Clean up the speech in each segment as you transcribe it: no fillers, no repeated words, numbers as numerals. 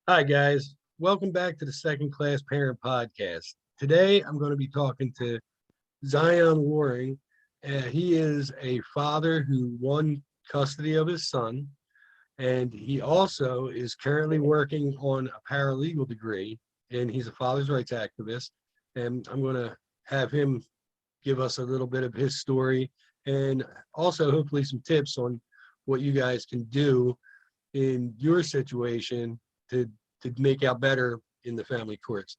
Hi, guys. Welcome back to the Second Class Parent Podcast. Today, I'm going to be talking to Xion Waring. He is a father who won custody of his son, and he also is currently working on a paralegal degree, and he's a father's rights activist. And I'm going to have him give us a little bit of his story and also hopefully some tips on what you guys can do in your situation to make out better in the family courts.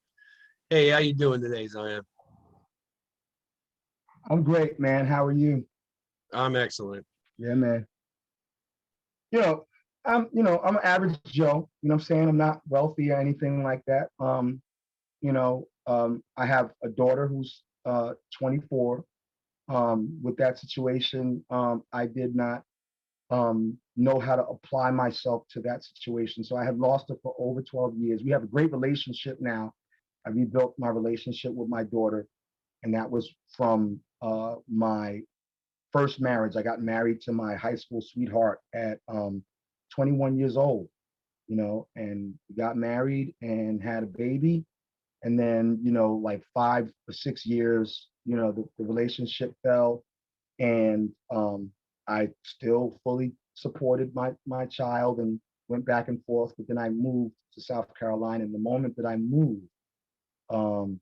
Hey, how you doing today, Zion? I'm great, man. How are you? I'm excellent. Yeah, man. You know, I'm an average Joe. You know what I'm saying? I'm not wealthy or anything like that. I have a daughter who's 24. With that situation, I did not know how to apply myself to that situation. So I had lost her for over 12 years. We have a great relationship now. I rebuilt my relationship with my daughter, and that was from my first marriage. I got married to my high school sweetheart at 21 years old, and we got married and had a baby. And then, like 5 or 6 years, the relationship fell. And I still fully supported my child and went back and forth. But then I moved to South Carolina. And the moment that I moved, um,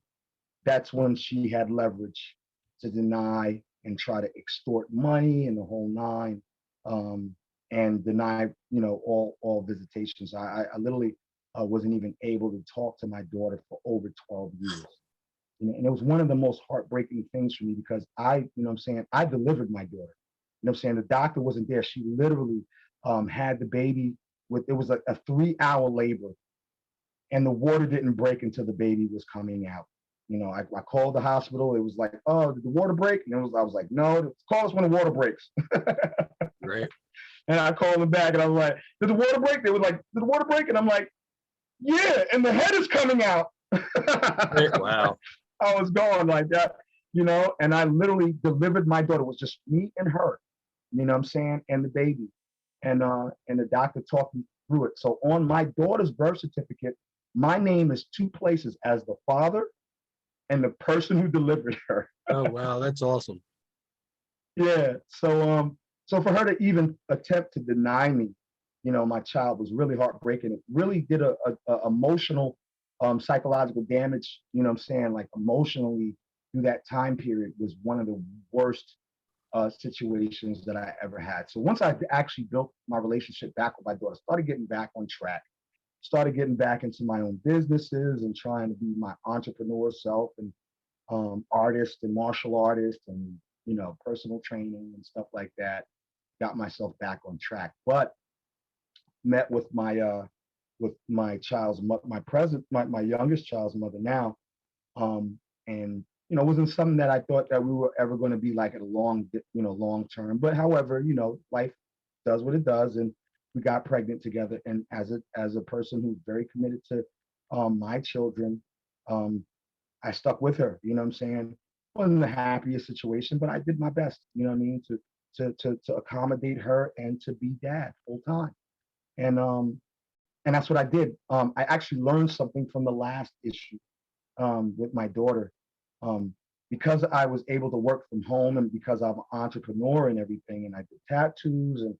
that's when she had leverage to deny and try to extort money and the whole nine, um, and deny, all visitations. I literally wasn't even able to talk to my daughter for over 12 years. And it was one of the most heartbreaking things for me because I delivered my daughter. You know what I'm saying? The doctor wasn't there. She literally had the baby it was a 3 hour labor, and the water didn't break until the baby was coming out. I called the hospital. It was like, oh, did the water break? And I was like, no, call us when the water breaks. Right. And I called them back and I was like, did the water break? They were like, did the water break? And I'm like, yeah, and the head is coming out. Right. Wow. I was going like that, and I literally delivered my daughter. It was just me and her, you know what I'm saying, and the baby. And the doctor talked me through it. So on my daughter's birth certificate, my name is two places as the father and the person who delivered her. Oh, wow. That's awesome. Yeah. So for her to even attempt to deny me, my child was really heartbreaking. It really did a emotional, psychological damage. You know what I'm saying? Like emotionally through that time period was one of the worst situations that I ever had. So once I actually built my relationship back with my daughter, started getting back on track, started getting back into my own businesses and trying to be my entrepreneur self and artist and martial artist and personal training and stuff like that. Got myself back on track, but met with my child's my youngest child's mother now, and it wasn't something that I thought that we were ever going to be like at a long term. But however, life does what it does, and we got pregnant together. And as a person who's very committed to my children, um, I stuck with her. You know what I'm saying? Wasn't the happiest situation, but I did my best. You know what I mean? To accommodate her and to be dad full time. And that's what I did. I actually learned something from the last issue with my daughter. Um, because I was able to work from home and because I'm an entrepreneur and everything, and I did tattoos and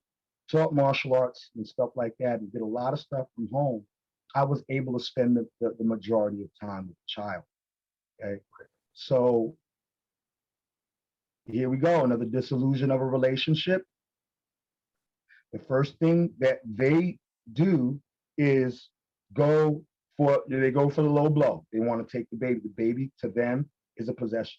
taught martial arts and stuff like that, and did a lot of stuff from home, I was able to spend the majority of time with the child. Okay. So here we go, another disillusion of a relationship. The first thing that they do is they go for the low blow. They want to take the baby. The baby to them is a possession.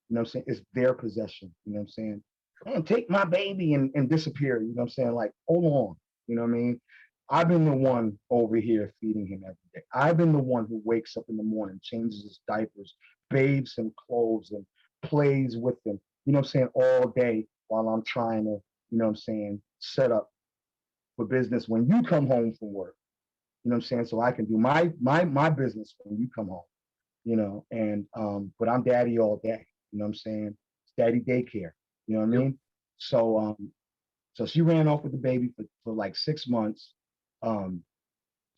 You know what I'm saying? It's their possession. You know what I'm saying? Man, take my baby and disappear. You know what I'm saying? Like, hold on. You know what I mean? I've been the one over here feeding him every day. I've been the one who wakes up in the morning, changes his diapers, bathes him, clothes him, plays with him, you know what I'm saying, all day while I'm trying to, set up for business when you come home from work. You know what I'm saying? So I can do my business when you come home, and but I'm daddy all day. You know what I'm saying? It's daddy daycare. You know what I Yep. mean? So so she ran off with the baby for like 6 months. Um,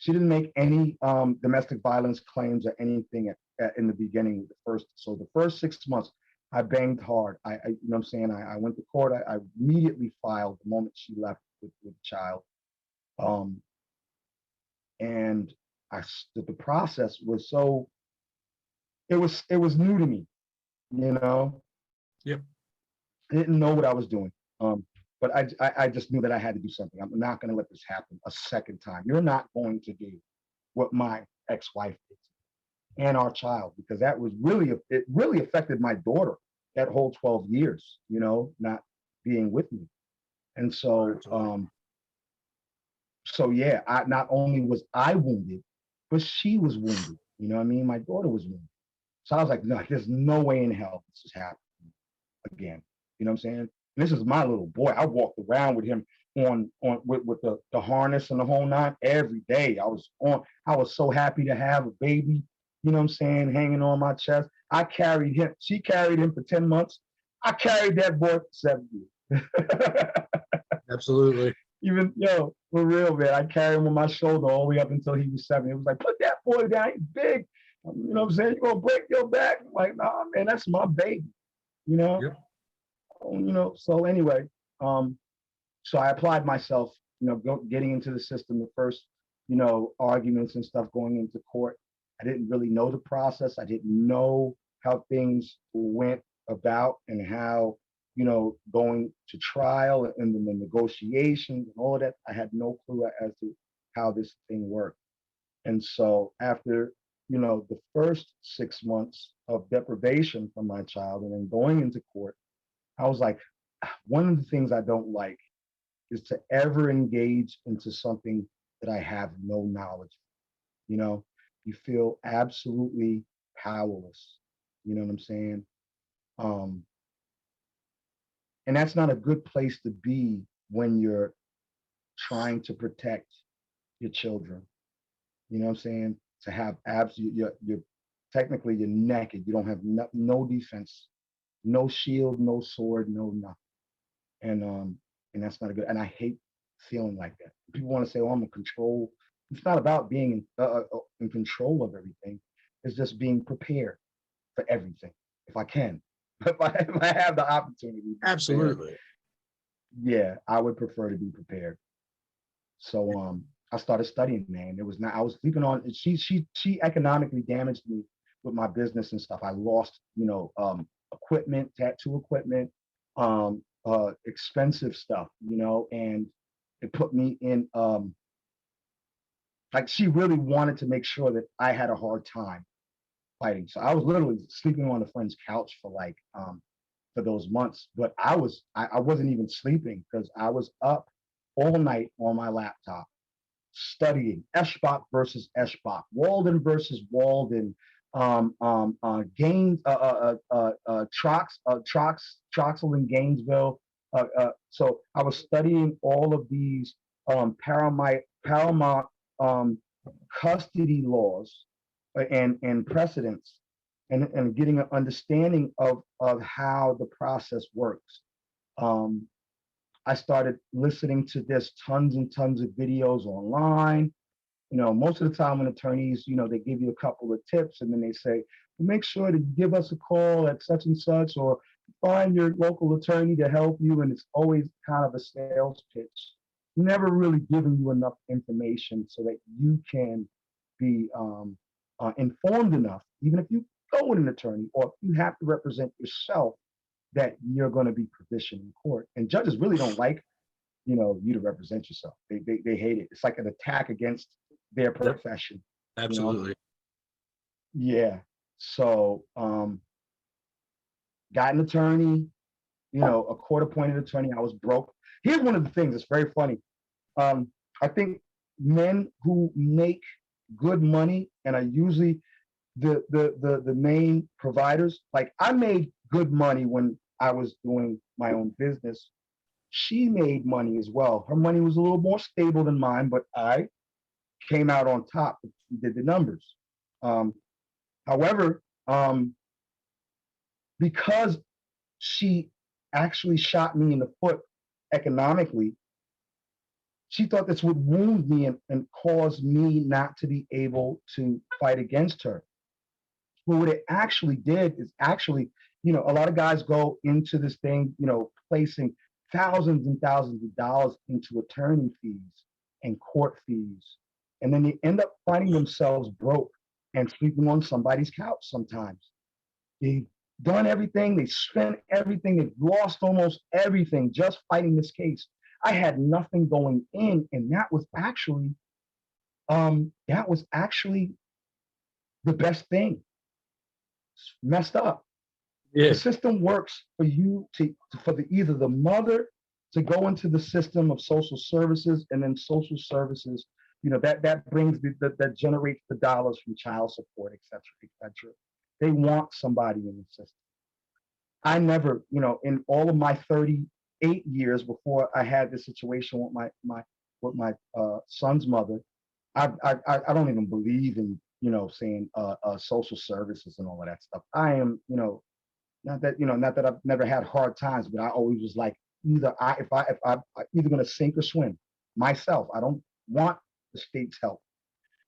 She didn't make any domestic violence claims or anything in the beginning. The first 6 months, I banged hard. You know what I'm saying? I went to court. I immediately filed the moment she left with the child. Um, and the process was it was new to me, you know. Yep. I didn't know what I was doing. But I just knew that I had to do something. I'm not going to let this happen a second time. You're not going to do what my ex-wife did and our child, because that was it really affected my daughter that whole 12 years, you know, not being with me. And so, yeah, not only was I wounded, but she was wounded. You know what I mean? My daughter was wounded. So I was like, no, there's no way in hell this is happening again. You know what I'm saying? And this is my little boy. I walked around with him with the harness and the whole nine every day. I was so happy to have a baby, you know what I'm saying, hanging on my chest. I carried him. She carried him for 10 months. I carried that boy for 7 years. Absolutely. Even, for real, man, I carried him on my shoulder all the way up until he was 7. It was like, put that boy down. He's big. You know what I'm saying? You're going to break your back. I'm like, nah, man, that's my baby. You know? Yep. So anyway, so I applied myself, getting into the system, the first, arguments and stuff going into court. I didn't really know the process. I didn't know how things went about and how, going to trial and then the negotiations and all of that. I had no clue as to how this thing worked. And so after, the first 6 months of deprivation from my child and then going into court, I was like, one of the things I don't like is to ever engage into something that I have no knowledge. You feel absolutely powerless. You know what I'm saying? And that's not a good place to be when you're trying to protect your children. You know what I'm saying? To have you're technically you're naked. You don't have no defense, no shield, no sword, no nothing. And that's not a good. And I hate feeling like that. People want to say, "Oh, I'm in control." It's not about being in control of everything. It's just being prepared for everything if I can. If I have the opportunity. Absolutely. Yeah, I would prefer to be prepared. So I started studying, man. It was not I was sleeping on she economically damaged me with my business and stuff. I lost, equipment, tattoo equipment, expensive stuff, and it put me in like she really wanted to make sure that I had a hard time fighting. So I was literally sleeping on a friend's couch for those months, but I wasn't even sleeping because I was up all night on my laptop studying Eschbach versus Eschbach, Walden versus Walden, Gaines, Troxel and Gainesville. So I was studying all of these paramount custody laws and precedents, and getting an understanding of how the process works. I started listening to this tons and tons of videos online. Most of the time when attorneys, they give you a couple of tips and then they say, well, make sure to give us a call at such and such or find your local attorney to help you. And it's always kind of a sales pitch, never really giving you enough information so that you can be informed enough, even if you go with an attorney or if you have to represent yourself, that you're going to be positioned in court. And judges really don't like, you to represent yourself. They hate it. It's like an attack against their profession. Absolutely. Yeah. So got an attorney, a court-appointed attorney. I was broke. Here's one of the things that's very funny. I think men who make good money and are usually the main providers. Like I made good money when I was doing my own business. She made money as well. Her money was a little more stable than mine, but I came out on top. We did the numbers. However, because she actually shot me in the foot economically, she thought this would wound me and cause me not to be able to fight against her. But what it actually did is actually, a lot of guys go into this thing, placing thousands and thousands of dollars into attorney fees and court fees. And then they end up finding themselves broke and sleeping on somebody's couch sometimes. They've done everything, they spent everything, they've lost almost everything just fighting this case. I had nothing going in, and that was actually the best thing. It's messed up. Yeah. The system works for you for either the mother to go into the system of social services, and then social services, that brings that generates the dollars from child support, et cetera, et cetera. They want somebody in the system. I never, in all of my 38 years before I had this situation with my son's mother, I don't even believe in saying social services and all of that stuff. I am, not that I've never had hard times, but I always was like, either I'm either going to sink or swim myself. I don't want the state's help,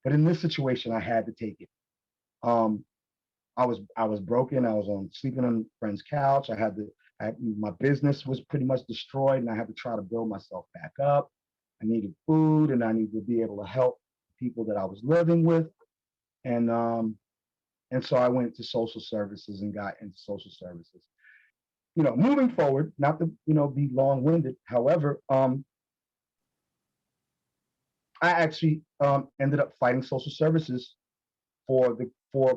but in this situation, I had to take it. I was broken. I was sleeping on a friend's couch. My business was pretty much destroyed, and I had to try to build myself back up. I needed food, and I needed to be able to help people that I was living with, and so I went to social services and got into social services. Moving forward, not to be long-winded. However, I actually ended up fighting social services for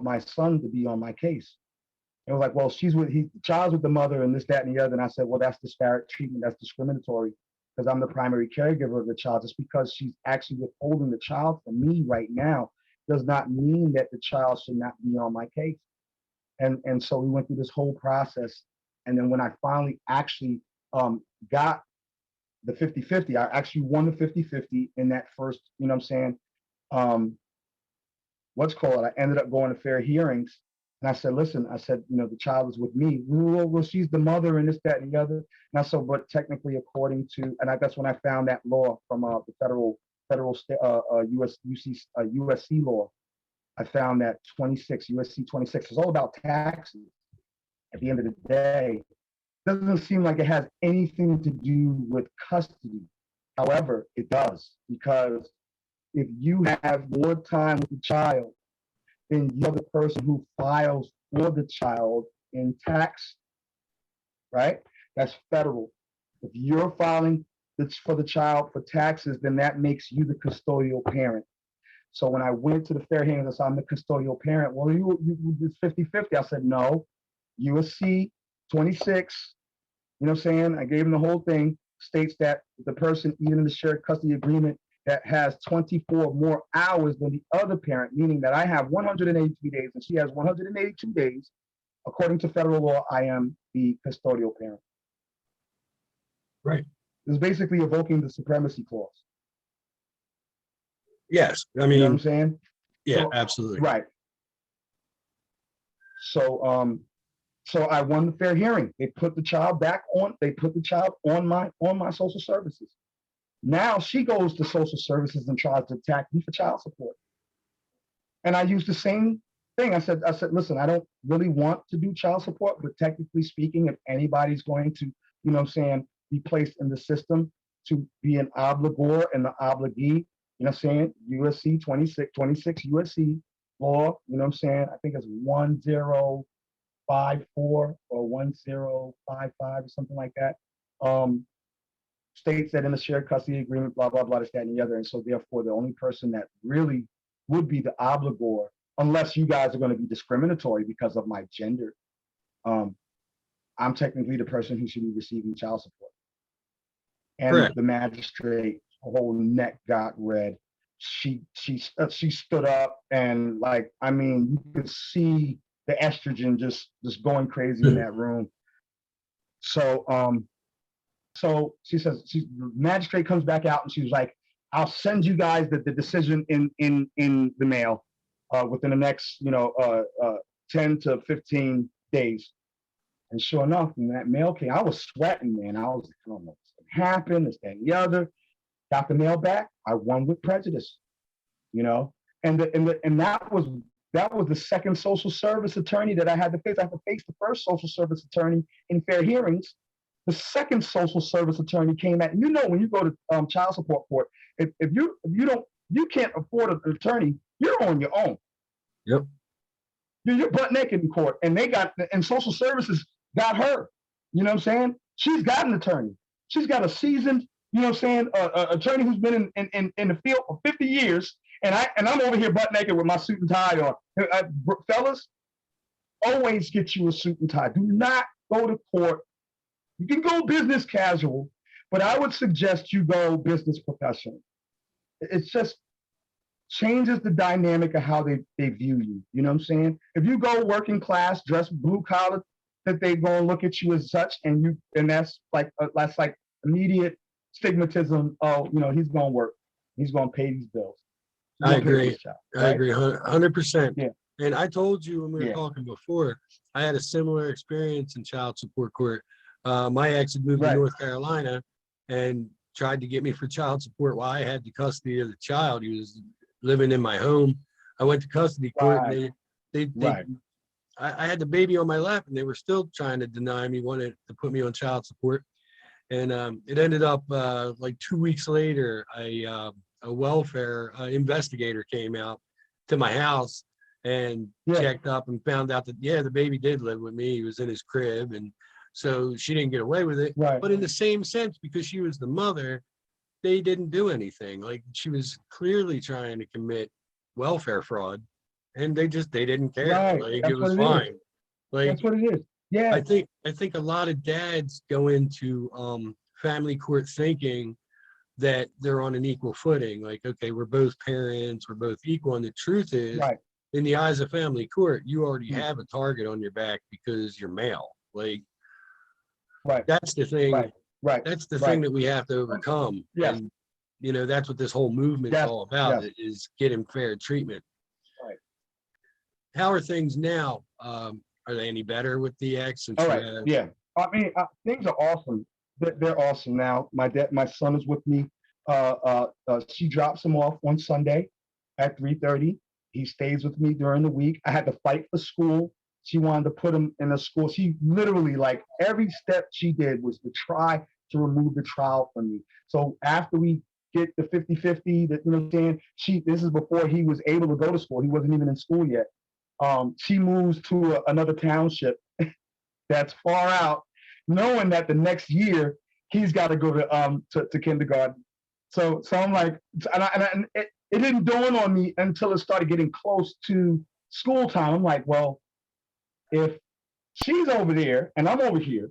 my son to be on my case. It was like, well, the child's with the mother and this, that, and the other. And I said, well, that's disparate treatment. That's discriminatory because I'm the primary caregiver of the child. Just because she's actually withholding the child from me right now does not mean that the child should not be on my case. And so we went through this whole process. And then when I finally actually got the 50-50, I actually won the 50-50 in that first, I ended up going to fair hearings. And I said, listen, the child is with me. Well, she's the mother and this, that, and the other. And I said, but technically, according to, and that's when I found that law from the federal USC law. I found that USC 26 is all about taxes. At the end of the day, it doesn't seem like it has anything to do with custody. However, it does, because if you have more time with the child, then you're the person who files for the child in tax, right? That's federal. If you're filing for the child for taxes, then that makes you the custodial parent. So when I went to the fair hearing, I said, I'm the custodial parent. Well, it's 50-50. I said, no, USC 26, I gave him the whole thing, states that the person, even in the shared custody agreement, that has 24 more hours than the other parent, meaning that I have 183 days and she has 182 days. According to federal law, I am the custodial parent. Right. It's basically evoking the supremacy clause. Yes. I mean, you know what I'm saying? Yeah, so, absolutely. Right. So, so I won the fair hearing. They put the child on my social services. Now she goes to social services and tries to attack me for child support. And I used the same thing. I said, listen, I don't really want to do child support, but technically speaking, if anybody's going to, be placed in the system to be an obligor and the obligee, USC 26 USC law, I think it's 1054 or 1055 or something like that. States that in the shared custody agreement, blah, blah, blah, this, that, and the other. And so therefore, the only person that really would be the obligor, unless you guys are going to be discriminatory because of my gender, I'm technically the person who should be receiving child support. And Correct. The magistrate, her whole neck got red. She stood up and you could see the estrogen just going crazy in that room. So she says, the magistrate comes back out and she's like, I'll send you guys the decision in the mail within the next 10 to 15 days. And sure enough, when that mail came, I was sweating, man. I was like, I don't know what's gonna happen, this, that, and the other. got the mail back. I won with prejudice, you know, and that was the second social service attorney that I had to face. I had to face the first social service attorney in fair hearings. The second social service attorney came at, you know, when you go to child support court, if you can't afford an attorney, you're on your own. Yep. You're butt naked in court, and social services got her. You know what I'm saying? She's got an attorney. She's got a seasoned, you know what I'm saying, attorney who's been in the field for 50 years, and I'm over here butt naked with my suit and tie on. Fellas, always get you a suit and tie. Do not go to court. You can go business casual, but I would suggest you go business professional. It's just changes the dynamic of how they view you. You know what I'm saying? If you go working class, dress blue collar, that they gonna look at you as such, and that's like immediate stigmatism. Oh, you know, he's gonna work, he's gonna pay these bills. I agree. Right? I agree 100%. Yeah. And I told you when we were talking before, I had a similar experience in child support court. My ex had moved to North Carolina and tried to get me for child support while I had the custody of the child. He was living in my home. I went to custody court, and I had the baby on my lap, and they were still trying to deny me, wanted to put me on child support. And it ended up like 2 weeks later, a welfare investigator came out to my house and checked up and found out that, the baby did live with me. He was in his crib. And so she didn't get away with it. Right. But in the same sense, because she was the mother, they didn't do anything. Like, she was clearly trying to commit welfare fraud, and they didn't care. Right. Like, That's it was what it fine. is. Like, that's what it is. Yeah. I think a lot of dads go into family court thinking that they're on an equal footing. Like, okay, we're both parents, we're both equal. And the truth is, in the eyes of family court, you already have a target on your back because you're male. Like, that's the thing. That's the thing that we have to overcome. Yes. And, you know, that's what this whole movement's all about, is getting fair treatment. Right. How are things now? Are they any better with the ex? All right. Yeah. I mean, things are awesome. They're awesome now. My son is with me. She drops him off on Sunday at 3:30. He stays with me during the week. I had to fight for school. She wanted to put him in a school. She literally, like, every step she did was to try to remove the child from me. So after we get the 50-50, that, you know what I'm saying, this is before he was able to go to school. He wasn't even in school yet. She moves to another township that's far out, knowing that the next year he's got to go to kindergarten. So I'm like, and it didn't dawn on me until it started getting close to school time. I'm like, well, if she's over there and I'm over here,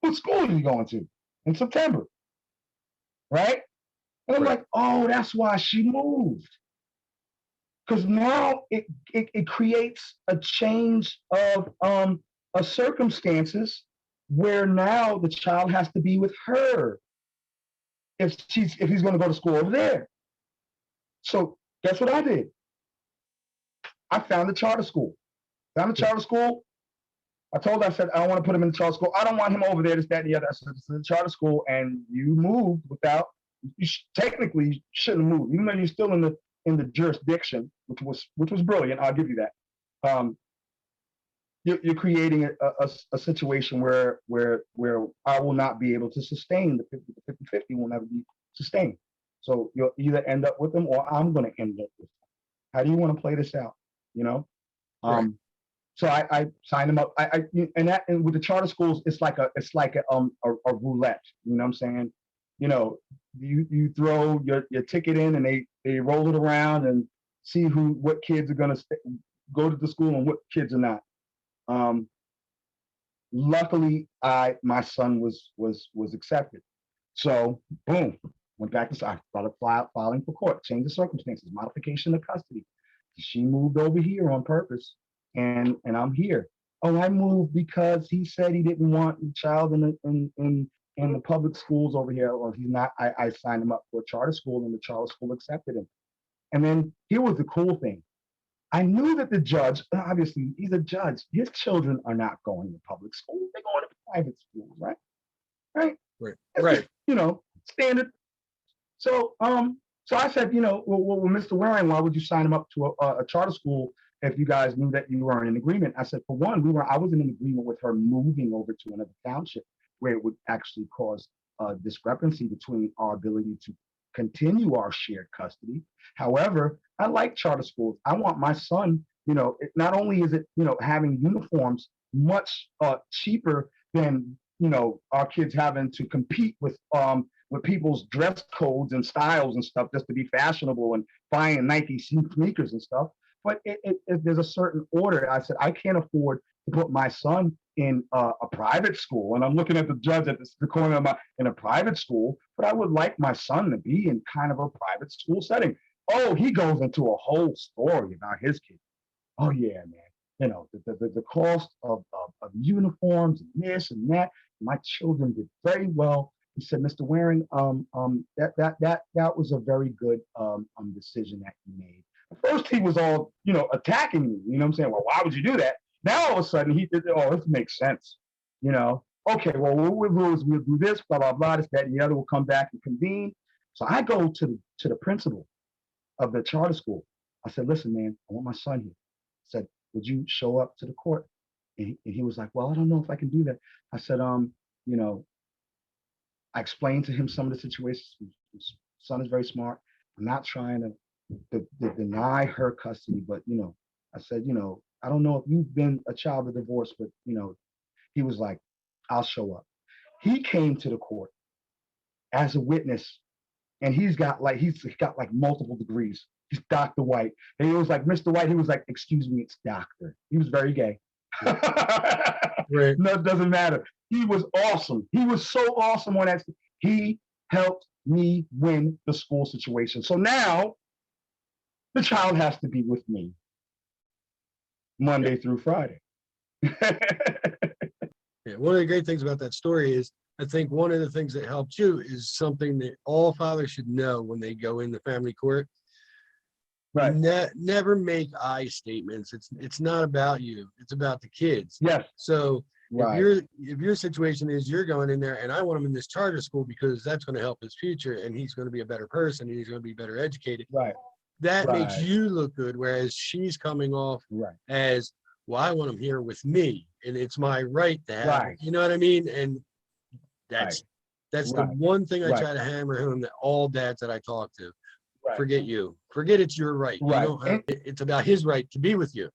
what school are you going to in September? Right? And I'm like, oh, that's why she moved. Because now it creates a change of circumstances where now the child has to be with her if he's going to go to school over there. So guess what I did? I found a charter school. I told her, I said, I don't want to put him in the charter school. I don't want him over there, this, that, and the other. I said, this is a charter school, and you moved without, technically you shouldn't have moved, even though you're still in the jurisdiction, which was brilliant. I'll give you that. You're creating a situation where I will not be able to sustain the 50-50 will never be sustained. So you'll either end up with them or I'm going to end up with them. How do you want to play this out? You know? So I signed them up. And with the charter schools, it's like a roulette. You know what I'm saying? You know, you throw your ticket in and they roll it around and see what kids are going to go to the school and what kids are not. Luckily, my son was accepted. So boom, went back to, I started filing for court, change of circumstances, modification of custody. She moved over here on purpose, and I'm here. Oh, I moved because he said he didn't want the child in the public schools over here. Or he's not. I signed him up for a charter school, and the charter school accepted him. And then here was the cool thing. I knew that the judge, obviously, he's a judge. His children are not going to public school. They're going to private schools, right? Right. You know, standard So I said, well, Mr. Waring, why would you sign him up to a charter school if you guys knew that you were in agreement? I said, for one, I was in an agreement with her moving over to another township where it would actually cause a discrepancy between our ability to continue our shared custody. However, I like charter schools. I want my son, not only is it, having uniforms much cheaper than, our kids having to compete with people's dress codes and styles and stuff just to be fashionable and buying Nike sneakers and stuff. But there's a certain order. I said, I can't afford to put my son in a private school. And I'm looking at the judge at the corner of in a private school, but I would like my son to be in kind of a private school setting. Oh, he goes into a whole story about his kid. Oh yeah, man. The cost of uniforms and this and that. My children did very well. He said, Mr. Waring, that was a very good decision that you made. At first, he was all, attacking me. You know what I'm saying? Well, why would you do that? Now, all of a sudden, he did, oh, this makes sense. Okay, well, we'll do this, blah, blah, blah, this, that, and the other. We'll come back and convene. So I go to the principal of the charter school. I said, listen, man, I want my son here. I said, would you show up to the court? And he was like, well, I don't know if I can do that. I said, I explained to him some of the situations. His son is very smart. I'm not trying to deny her custody, but I said, I don't know if you've been a child of divorce, but he was like, I'll show up. He came to the court as a witness, and he's got like multiple degrees. He's Dr. White. And he was like, Mr. White, he was like, excuse me, it's doctor. He was very gay. Right. No, it doesn't matter. He was awesome. He was so awesome on that. He helped me win the school situation. So now the child has to be with me Monday through Friday. Yeah, one of the great things about that story is I think one of the things that helped you is something that all fathers should know when they go into family court. Right. Never make I statements. It's not about you. It's about the kids. Yes. So right. if your situation is you're going in there and I want him in this charter school because that's going to help his future and he's going to be a better person and he's going to be better educated. Right. That makes you look good, whereas she's coming off as, well, I want him here with me and it's my right to have him. You know what I mean? And that's the one thing I try to hammer home that all dads that I talk to. Forget you. Forget it's your right. You don't have, it's about his right to be with you.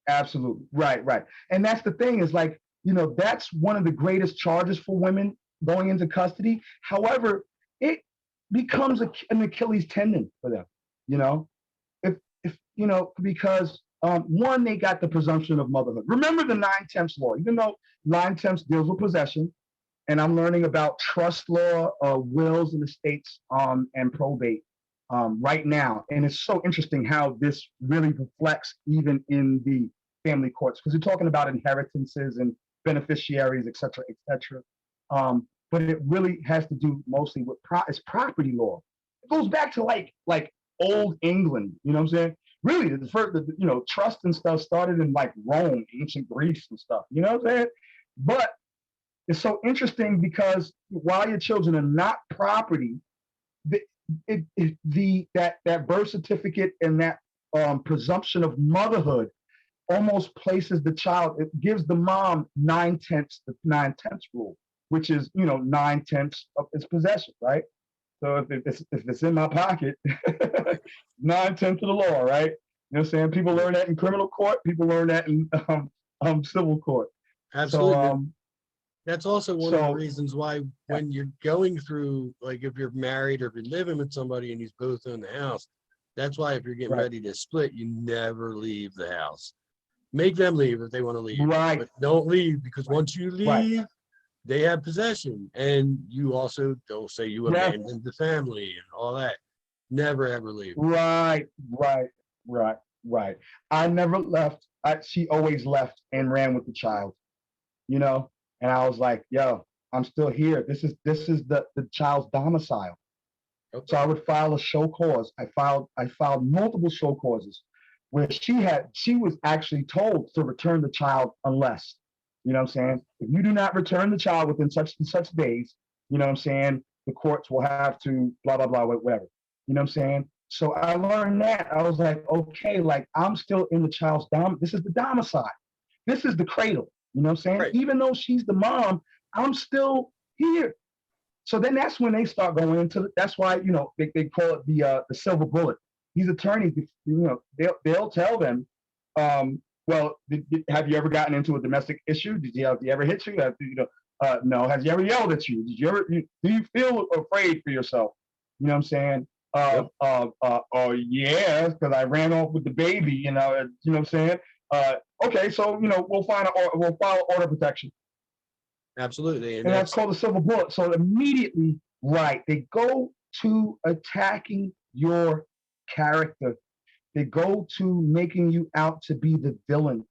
Absolutely. Right. And that's the thing is like, that's one of the greatest charges for women going into custody. However, it becomes an Achilles tendon for them, if because one, they got the presumption of motherhood. Remember the 9/10 law, even though 9/10 deals with possession, and I'm learning about trust law, wills and estates, and probate right now. And it's so interesting how this really reflects even in the family courts, because we're talking about inheritances and beneficiaries, et cetera, et cetera. But it really has to do mostly with it's property law. It goes back to like old England, you know what I'm saying? Really, the first, trust and stuff started in like Rome, ancient Greece and stuff, you know what I'm saying? But it's so interesting because while your children are not property, that birth certificate and that presumption of motherhood almost places the child. It gives the mom 9/10, the 9/10 rule, which is 9/10 of its possession, right? So if it's in my pocket, 9/10 of the law, right? You know what I'm saying? People learn that in criminal court. People learn that in civil court. Absolutely. So, that's also one of the reasons why when you're going through, like if you're married or if you're living with somebody and you both own the house, that's why if you're getting ready to split, you never leave the house. Make them leave if they want to leave. Right. But don't leave, because once you leave, they have possession. And you also, they'll say you abandoned the family and all that. Never ever leave. Right. I never left. She always left and ran with the child, And I was like, yo, I'm still here. This is the child's domicile. Okay. So I would file a show cause. I filed multiple show causes where she was actually told to return the child unless, you know what I'm saying? If you do not return the child within such and such days, you know what I'm saying? the courts will have to blah, blah, blah, whatever. You know what I'm saying? So I learned that. I was like, okay, like I'm still in the child's this is the domicile. This is the cradle. You know what I'm saying? Right. Even though she's the mom, I'm still here. So then that's when they start going into, that's why, you know, they call it the silver bullet. These attorneys, you know, they'll tell them, well, have you ever gotten into a domestic issue? Did you ever hit you? No. Has you ever yelled at you? Did you ever? Do you feel afraid for yourself? You know what I'm saying? Yep. Oh yeah, because I ran off with the baby. You know what I'm saying? Okay, so you know we'll file order protection, Absolutely. and that's called a civil bullet. So immediately, right, they go to attacking your character. They go to making you out to be the villain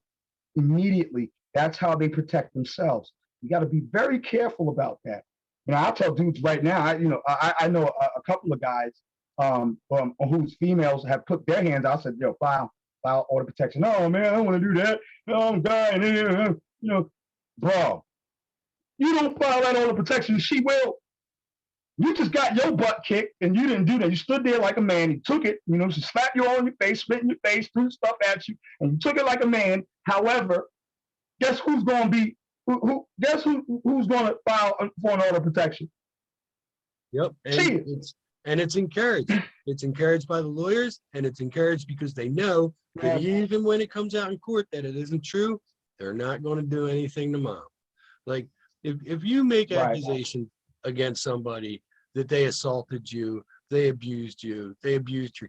immediately. That's how they protect themselves. You got to be very careful about that. You know, I'll tell dudes right now. I know a couple of guys whose females have put their hands out. I said, "Yo, file order protection." No, man, I don't want to do that. No, I'm dying. You know, bro, you don't file that order protection, she will. You just got your butt kicked and you didn't do that. You stood there like a man. You took it, you know, she slapped you on your face, spit in your face, threw stuff at you, and you took it like a man. However, guess who's going to be, guess who's going to file for an order of protection? Yep. And it's encouraged. It's encouraged by the lawyers, and it's encouraged because they know that even when it comes out in court that it isn't true, they're not going to do anything to mom. Like if you make accusation against somebody that they assaulted you, they abused your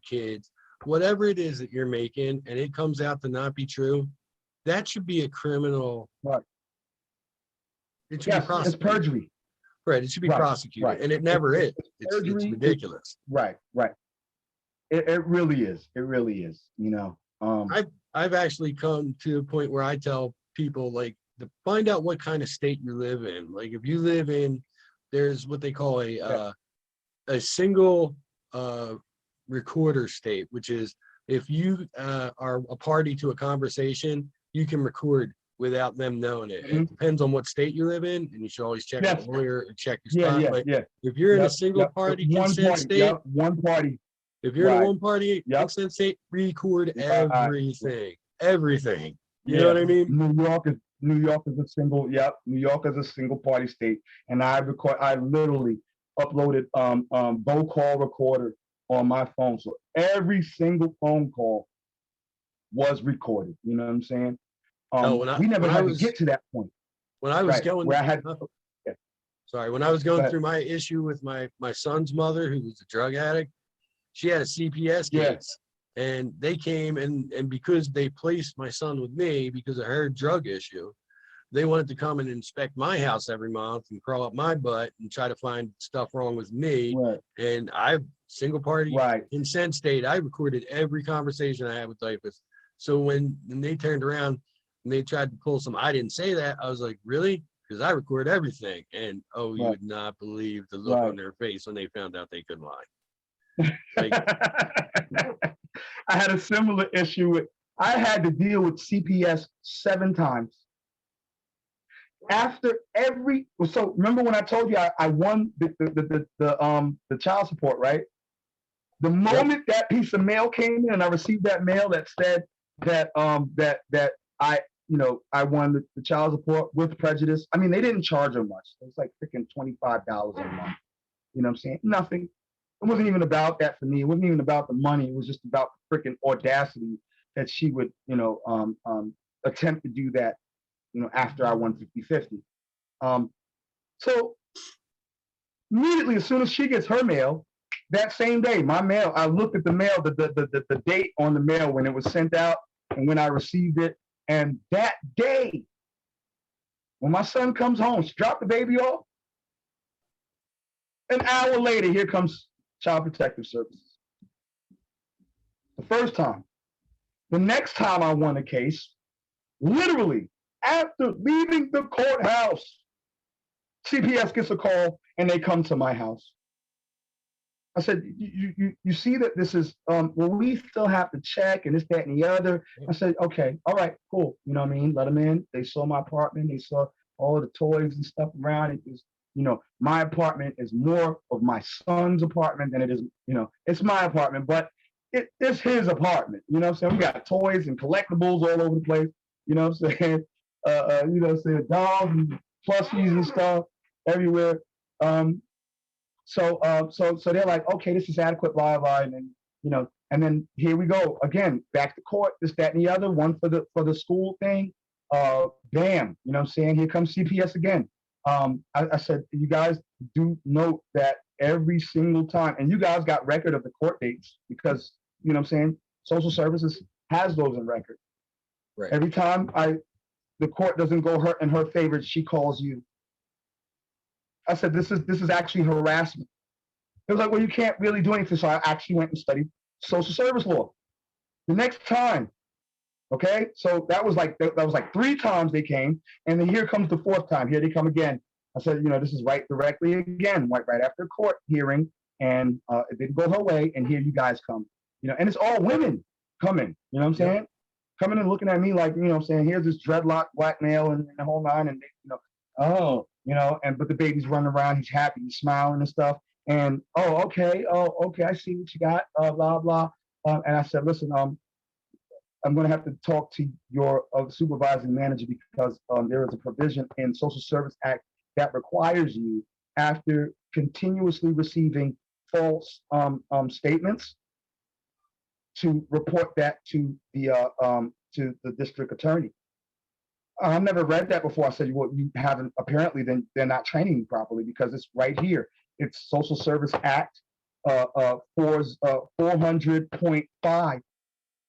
kids, whatever it is that you're making, and it comes out to not be true, that should be a criminal. Right. It should be prosecuted. It's perjury. Right. It should be prosecuted, and it never is. It's ridiculous. Right. It really is. It really is. You know. I've actually come to a point where I tell people, like, to find out what kind of state you live in. Like if you live in, there's what they call a single recorder state, which is if you are a party to a conversation, you can record without them knowing it. It depends on what state you live in, and you should always check with a lawyer and check your spot. But if you're in a single party consent state, one party. If you're in a one party consent state, record everything. Everything. You know what I mean? New York is a single. New York is a single party state, and I literally uploaded Bo call recorder on my phone, so every single phone call was recorded. You know what I'm saying? We never had to get to that point. When I was going, when I was going through my issue with my son's mother, who was a drug addict, she had a CPS case. And they came and because they placed my son with me because of her drug issue, they wanted to come and inspect my house every month and crawl up my butt and try to find stuff wrong with me. Right. And single party consent state, I recorded every conversation I had with typists. So when they turned around and they tried to pull some, I didn't say that, I was like, really? Because I record everything. And you would not believe the look on their face when they found out they couldn't lie. Like, I had a similar issue I had to deal with CPS 7 times. After so remember when I told you I won the child support, right? The moment that piece of mail came in and I received that mail that said that I won the child support with prejudice. I mean, they didn't charge her much. It was like freaking $25 a month. You know what I'm saying? Nothing. It wasn't even about that for me. It wasn't even about the money. It was just about the freaking audacity that she would, attempt to do that, after I won 50-50. So immediately, as soon as she gets her mail, that same day, my mail, I looked at the mail, the date on the mail when it was sent out and when I received it. And that day, when my son comes home, she dropped the baby off. An hour later, here comes Child Protective Services. The first time. The next time I won a case, literally after leaving the courthouse, CPS gets a call and they come to my house. I said, you see that this is, we still have to check and this, that, and the other. I said, okay, all right, cool. You know what I mean? Let them in. They saw my apartment. They saw all of the toys and stuff around. It was my apartment is more of my son's apartment than it is, it's my apartment, but it's his apartment. You know what I'm saying? We got toys and collectibles all over the place. You know what I'm saying? Dogs and plushies and stuff everywhere. So they're like, okay, this is adequate, blah, blah, and then, and then here we go again, back to court, this, that, and the other, one for the school thing. Bam, you know what I'm saying? Here comes CPS again. I said, you guys do note that every single time, and you guys got record of the court dates because, you know what I'm saying, social services has those in record. Right. Every time the court doesn't go in her favor, she calls you. I said, this is actually harassment. It was like, well, you can't really do anything. So I actually went and studied social service law. The next time, okay, so that was like 3 times they came, and then here comes the 4th time. Here they come again. I said, this is right directly again, right after a court hearing, and it didn't go her way, and here you guys come, and it's all women coming, you know what I'm saying? Yep. Coming and looking at me like, what I'm saying, here's this dreadlock black male and the whole nine, and but the baby's running around, he's happy, he's smiling and stuff, and okay, I see what you got, blah blah, and I said, listen, I'm going to have to talk to your supervising manager because there is a provision in Social Service Act that requires you, after continuously receiving false statements, to report that to the district attorney. I never read that before. I said, well, you haven't, apparently, then they're not training you properly, because it's right here. It's Social Service Act 400.5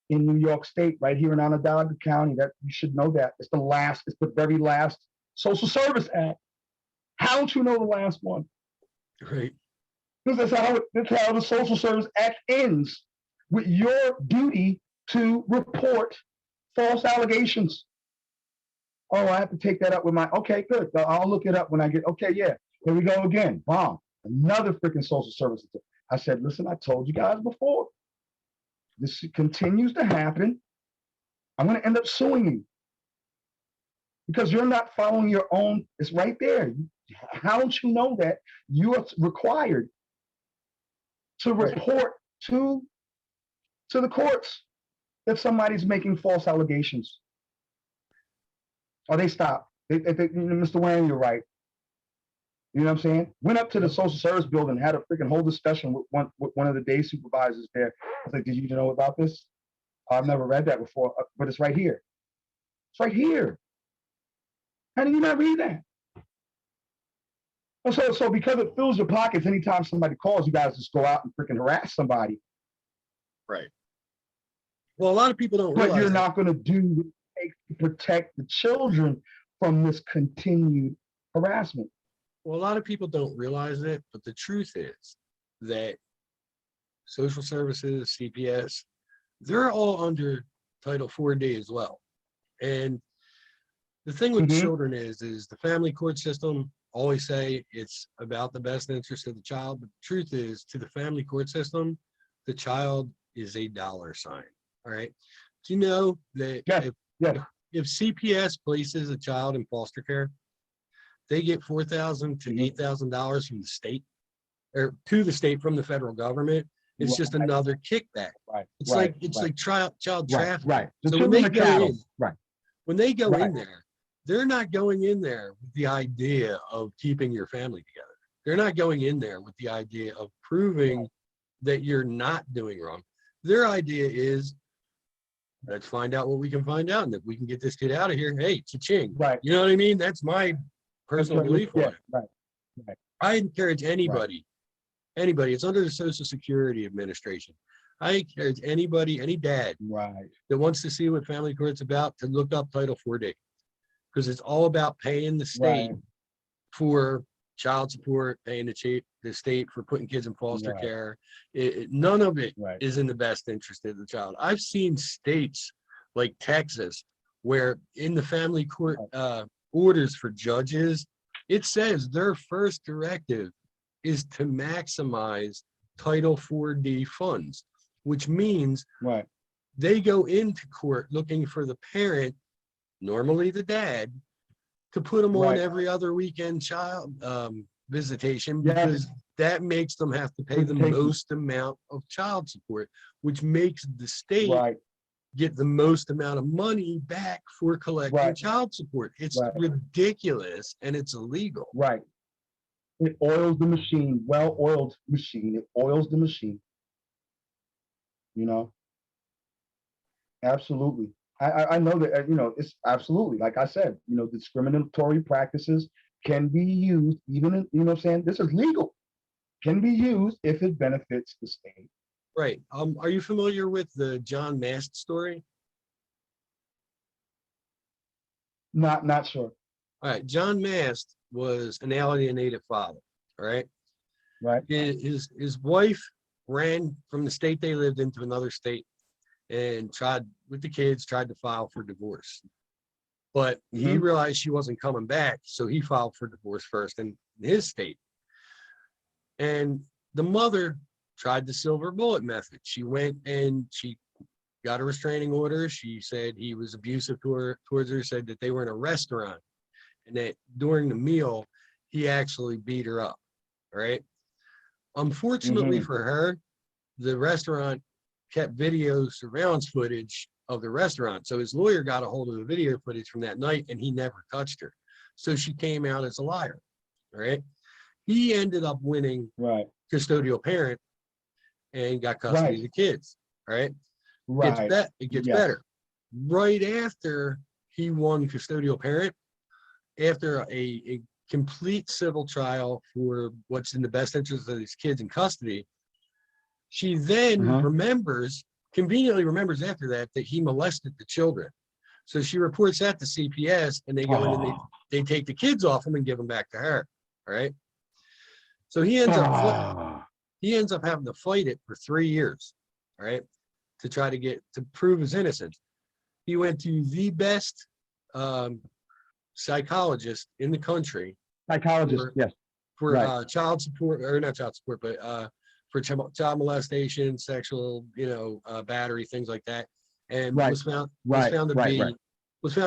in New York State, right here in Onondaga County. That you should know that. It's the very last Social Service Act. How don't you know the last one? Right. Because that's how the Social Service Act ends, with your duty to report false allegations. Oh, I have to take that up with okay, good. I'll look it up when I get, okay, yeah. Here we go again. Wow. Another freaking social service. I said, listen, I told you guys before. This continues to happen. I'm going to end up suing you because you're not following your own. It's right there. How don't you know that you are required to report to the courts that somebody's making false allegations? Or they stop. Mr. Warren, you're right. You know what I'm saying? Went up to the social service building, had a freaking whole discussion with one of the day supervisors there. I was like, did you know about this? I've never read that before, but it's right here. It's right here. How do you not read that? So because it fills your pockets, anytime somebody calls, you guys just go out and freaking harass somebody. Right. Well, a lot of people don't realize but you're not going to do what it takes to protect the children from this continued harassment. Well, a lot of people don't realize it, but the truth is that social services, CPS, they're all under Title 4D as well. And the thing with children is the family court system always say it's about the best interest of the child. But the truth is, to the family court system, the child is a dollar sign. All right. Do you know that if CPS places a child in foster care, they get $4,000 to $8,000 from the state, or to the state from the federal government? It's just another kickback. It's like child trafficking. Right. The so children are cattle. When they go in there, they're not going in there with the idea of keeping your family together. They're not going in there with the idea of proving that you're not doing wrong. Their idea is, let's find out what we can find out, and if we can get this kid out of here, hey, cha-ching. Right. You know what I mean? That's my personal belief on it. Right. I encourage anybody, it's under the Social Security Administration. I encourage anybody, any dad that wants to see what family court's about, to look up Title 4D, because it's all about paying the state for child support, paying the state for putting kids in foster care. None of it is in the best interest of the child. I've seen states like Texas where in the family court orders for judges, it says their first directive is to maximize Title 4D funds, which means they go into court looking for the parent, normally the dad, to put them on every other weekend visitation Yes. because that makes them have to pay the Visitation. most amount of child support, which makes the state Right. get the most amount of money back for collecting Right. child support. It's Right. ridiculous and it's illegal. Right. It oils the machine, well-oiled machine. It oils the machine. You know, absolutely. I know that, it's absolutely, like I said, discriminatory practices can be used, even in, what I'm saying, this is legal, can be used if it benefits the state. Right. Are you familiar with the John Mast story? Not sure. All right. John Mast was an alienated father. All right. Right. His wife ran from the state they lived into another state and tried with the kids, tried to file for divorce. But he realized she wasn't coming back, so he filed for divorce first in his state. And the mother tried the silver bullet method. She went and she got a restraining order. She said he was abusive towards her, said that they were in a restaurant and that during the meal, he actually beat her up. Right. Unfortunately for her, the restaurant kept video surveillance footage of the restaurant. So his lawyer got a hold of the video footage from that night and he never touched her. So she came out as a liar. Right. He ended up winning custodial parent and got custody of the kids. Right. It gets better. Right after he won custodial parent, after a complete civil trial for what's in the best interest of these kids in custody, she then conveniently remembers after that he molested the children. So she reports that to CPS and they go in and they take the kids off him and give them back to her. All right. So he ends up having to fight it for 3 years, right, to try to prove his innocence. He went to the best psychologist in the country. For child support, or not child support, but for child molestation, sexual, battery, things like that, and was found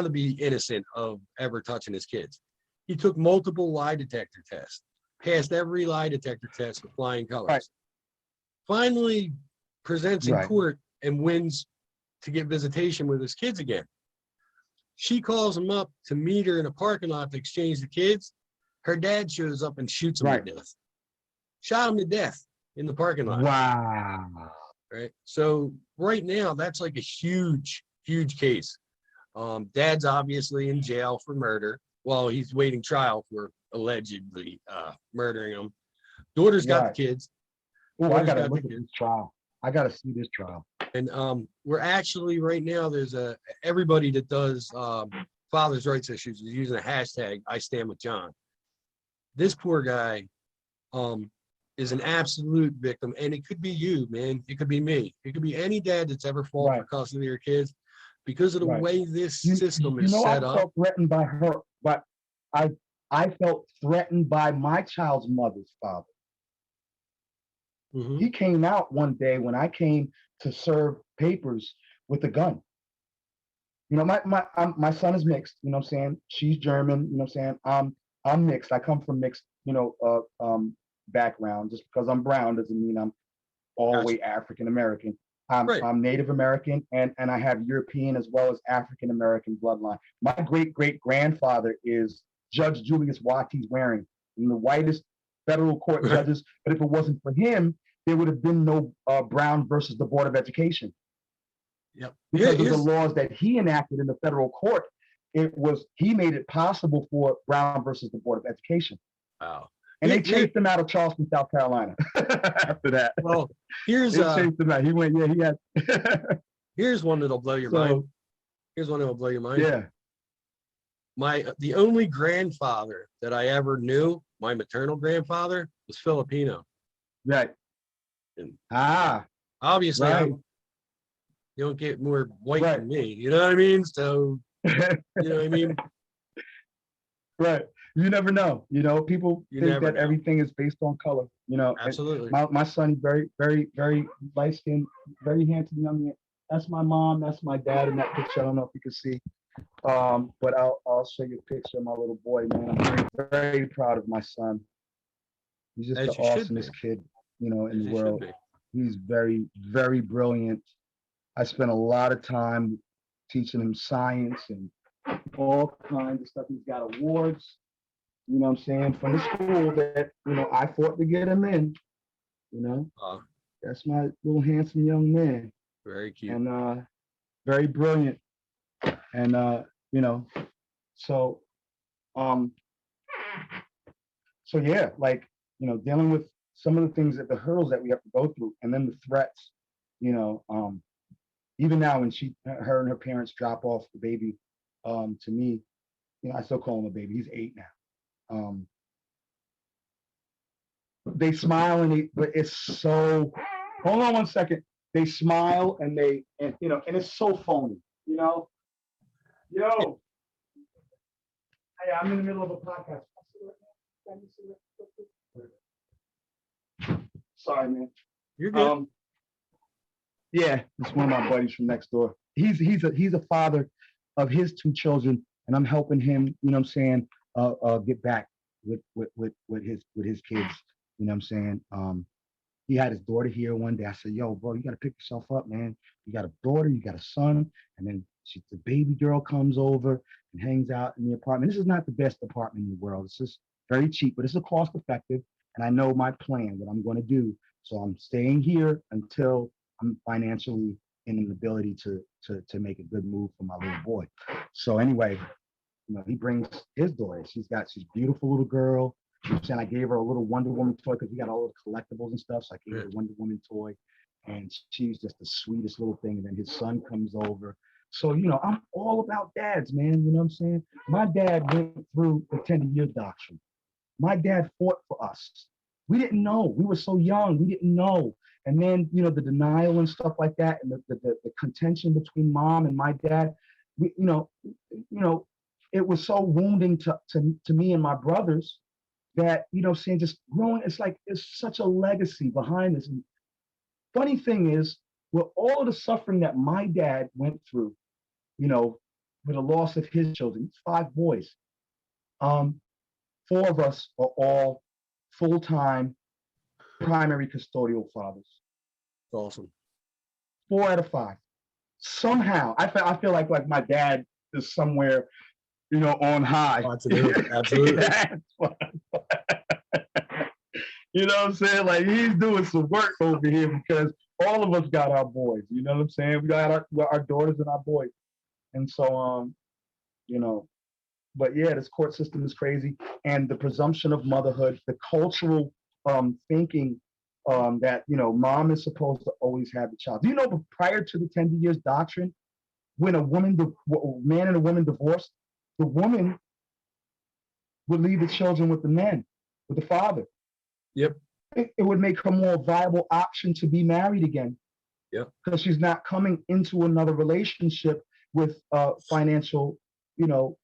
to be innocent of ever touching his kids. He took multiple lie detector tests, passed every lie detector test with flying colors. Finally presents in court and wins to get visitation with his kids again. She calls him up to meet her in a parking lot to exchange the kids. Her dad shows up and shoots him to death. Shot him to death in the parking lot. Wow. Right. So right now, that's like a huge, huge case. Dad's obviously in jail for murder while he's waiting trial for allegedly murdering him. Daughter's got the kids. Oh, I gotta look at this trial. I gotta see this trial. And we're actually right now, there's everybody that does father's rights issues is using a hashtag #IstandwithJohn. This poor guy is an absolute victim, and it could be you, man. It could be me. It could be any dad that's ever fought for custody of your kids because of the way this system is set up. I felt threatened by her, but I felt threatened by my child's mother's father. He came out one day when I came to serve papers with a gun. My son is mixed, you know what I'm saying? She's German, you know what I'm saying? I'm mixed. I come from mixed, background. Just because I'm brown doesn't mean I'm all the way African American. I'm Native American and I have European as well as African American bloodline. My great grandfather is Judge Julius Waties Waring, the whitest federal court judges. But if it wasn't for him, there would have been no Brown versus the Board of Education. Yep. Because of the laws that he enacted in the federal court, he made it possible for Brown versus the Board of Education. Wow. And they chased him out of Charleston, South Carolina after that. Well, here's chased him out. He went, he had here's one that'll blow your mind. Here's one that'll blow your mind. Yeah. The only grandfather that I ever knew, my maternal grandfather, was Filipino. Right. And Right. obviously you don't get more white than me, you know what I mean? So you know what I mean? Right. You never know. People think that everything is based on color. Absolutely. My son, very, very, very light skinned, very handsome young man. That's my mom. That's my dad in that picture. I don't know if you can see. But I'll show you a picture of my little boy, man. I'm very, very proud of my son. He's just the As you should be. awesomest kid, you know, in As the you should world. be. He's very, very brilliant. I spent a lot of time teaching him science and all kinds of stuff. He's got awards, you know what I'm saying, from the school that, you know, I fought to get him in, you know. That's my little handsome young man. Very cute. And very brilliant. And you know, so so yeah, like, you know, dealing with some of the things that the hurdles that we have to go through, and then the threats, you know, even now when her and her parents drop off the baby to me, you know, I still call him a baby. He's 8 now. They smile but it's so, hold on one second. They smile and you know, and it's so phony, you know. Yo, hey, I'm in the middle of a podcast. Sorry, man. You're good. Yeah, it's one of my buddies from next door. He's a father of his 2 children, and I'm helping him, you know what I'm saying, get back with his kids. You know what I'm saying? He had his daughter here one day. I said, yo, bro, you gotta pick yourself up, man. You got a daughter, you got a son, and then the baby girl comes over and hangs out in the apartment. This is not the best apartment in the world. It's just very cheap, but it's a cost effective. And I know my plan, what I'm gonna do. So I'm staying here until I'm financially in an ability to make a good move for my little boy. So anyway, you know, he brings his daughter. She's beautiful little girl. And I gave her a little Wonder Woman toy because we got all the collectibles and stuff. So I gave her a Wonder Woman toy, and she's just the sweetest little thing. And then his son comes over. So, you know, I'm all about dads, man. You know what I'm saying? My dad went through the 10-year doctrine. My dad fought for us. We didn't know. We were so young. We didn't know. And then, you know, the denial and stuff like that, and the contention between mom and my dad, you know, it was so wounding to me and my brothers that, you know, saying just growing, it's like there's such a legacy behind this. And funny thing is, with all of the suffering that my dad went through, you know, with the loss of his children, 5 boys, 4 of us are all full-time primary custodial fathers. Awesome. 4 out of 5. Somehow, I feel like my dad is somewhere, you know, on high. Absolutely. You know what I'm saying? Like, he's doing some work over here because all of us got our boys. You know what I'm saying? We got our daughters and our boys. And so, you know, but yeah, this court system is crazy. And the presumption of motherhood, the cultural thinking that, you know, mom is supposed to always have the child. Do you know, prior to the 10 years doctrine, when a man and a woman divorced, the woman would leave the children with the man, with the father. Yep. It would make her more viable option to be married again. Yep. Because she's not coming into another relationship with financial, you know,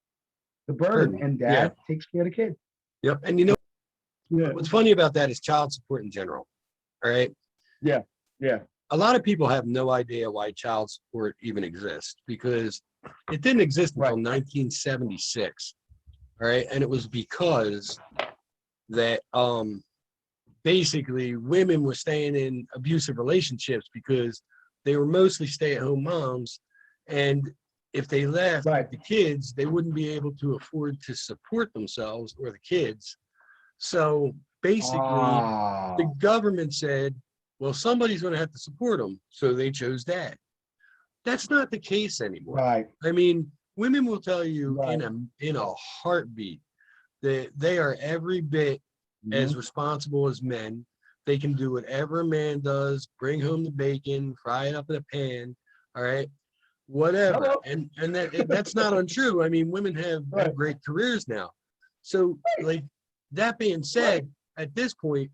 the burden. And dad takes care of the kid. Yep. And you know, what's funny about that is child support in general. All right. Yeah. Yeah. A lot of people have no idea why child support even exists, because it didn't exist until 1976. All right. And it was because that basically women were staying in abusive relationships because they were mostly stay-at-home moms. And if they left with the kids, they wouldn't be able to afford to support themselves or the kids. So basically, the government said, well, somebody's going to have to support them. So they chose dad. That's not the case anymore. Right. I mean, women will tell you in a heartbeat that they are every bit as responsible as men. They can do whatever a man does, bring home the bacon, fry it up in a pan, all right, whatever. And that's not untrue. I mean, women have great careers now. So, like, that being said, at this point,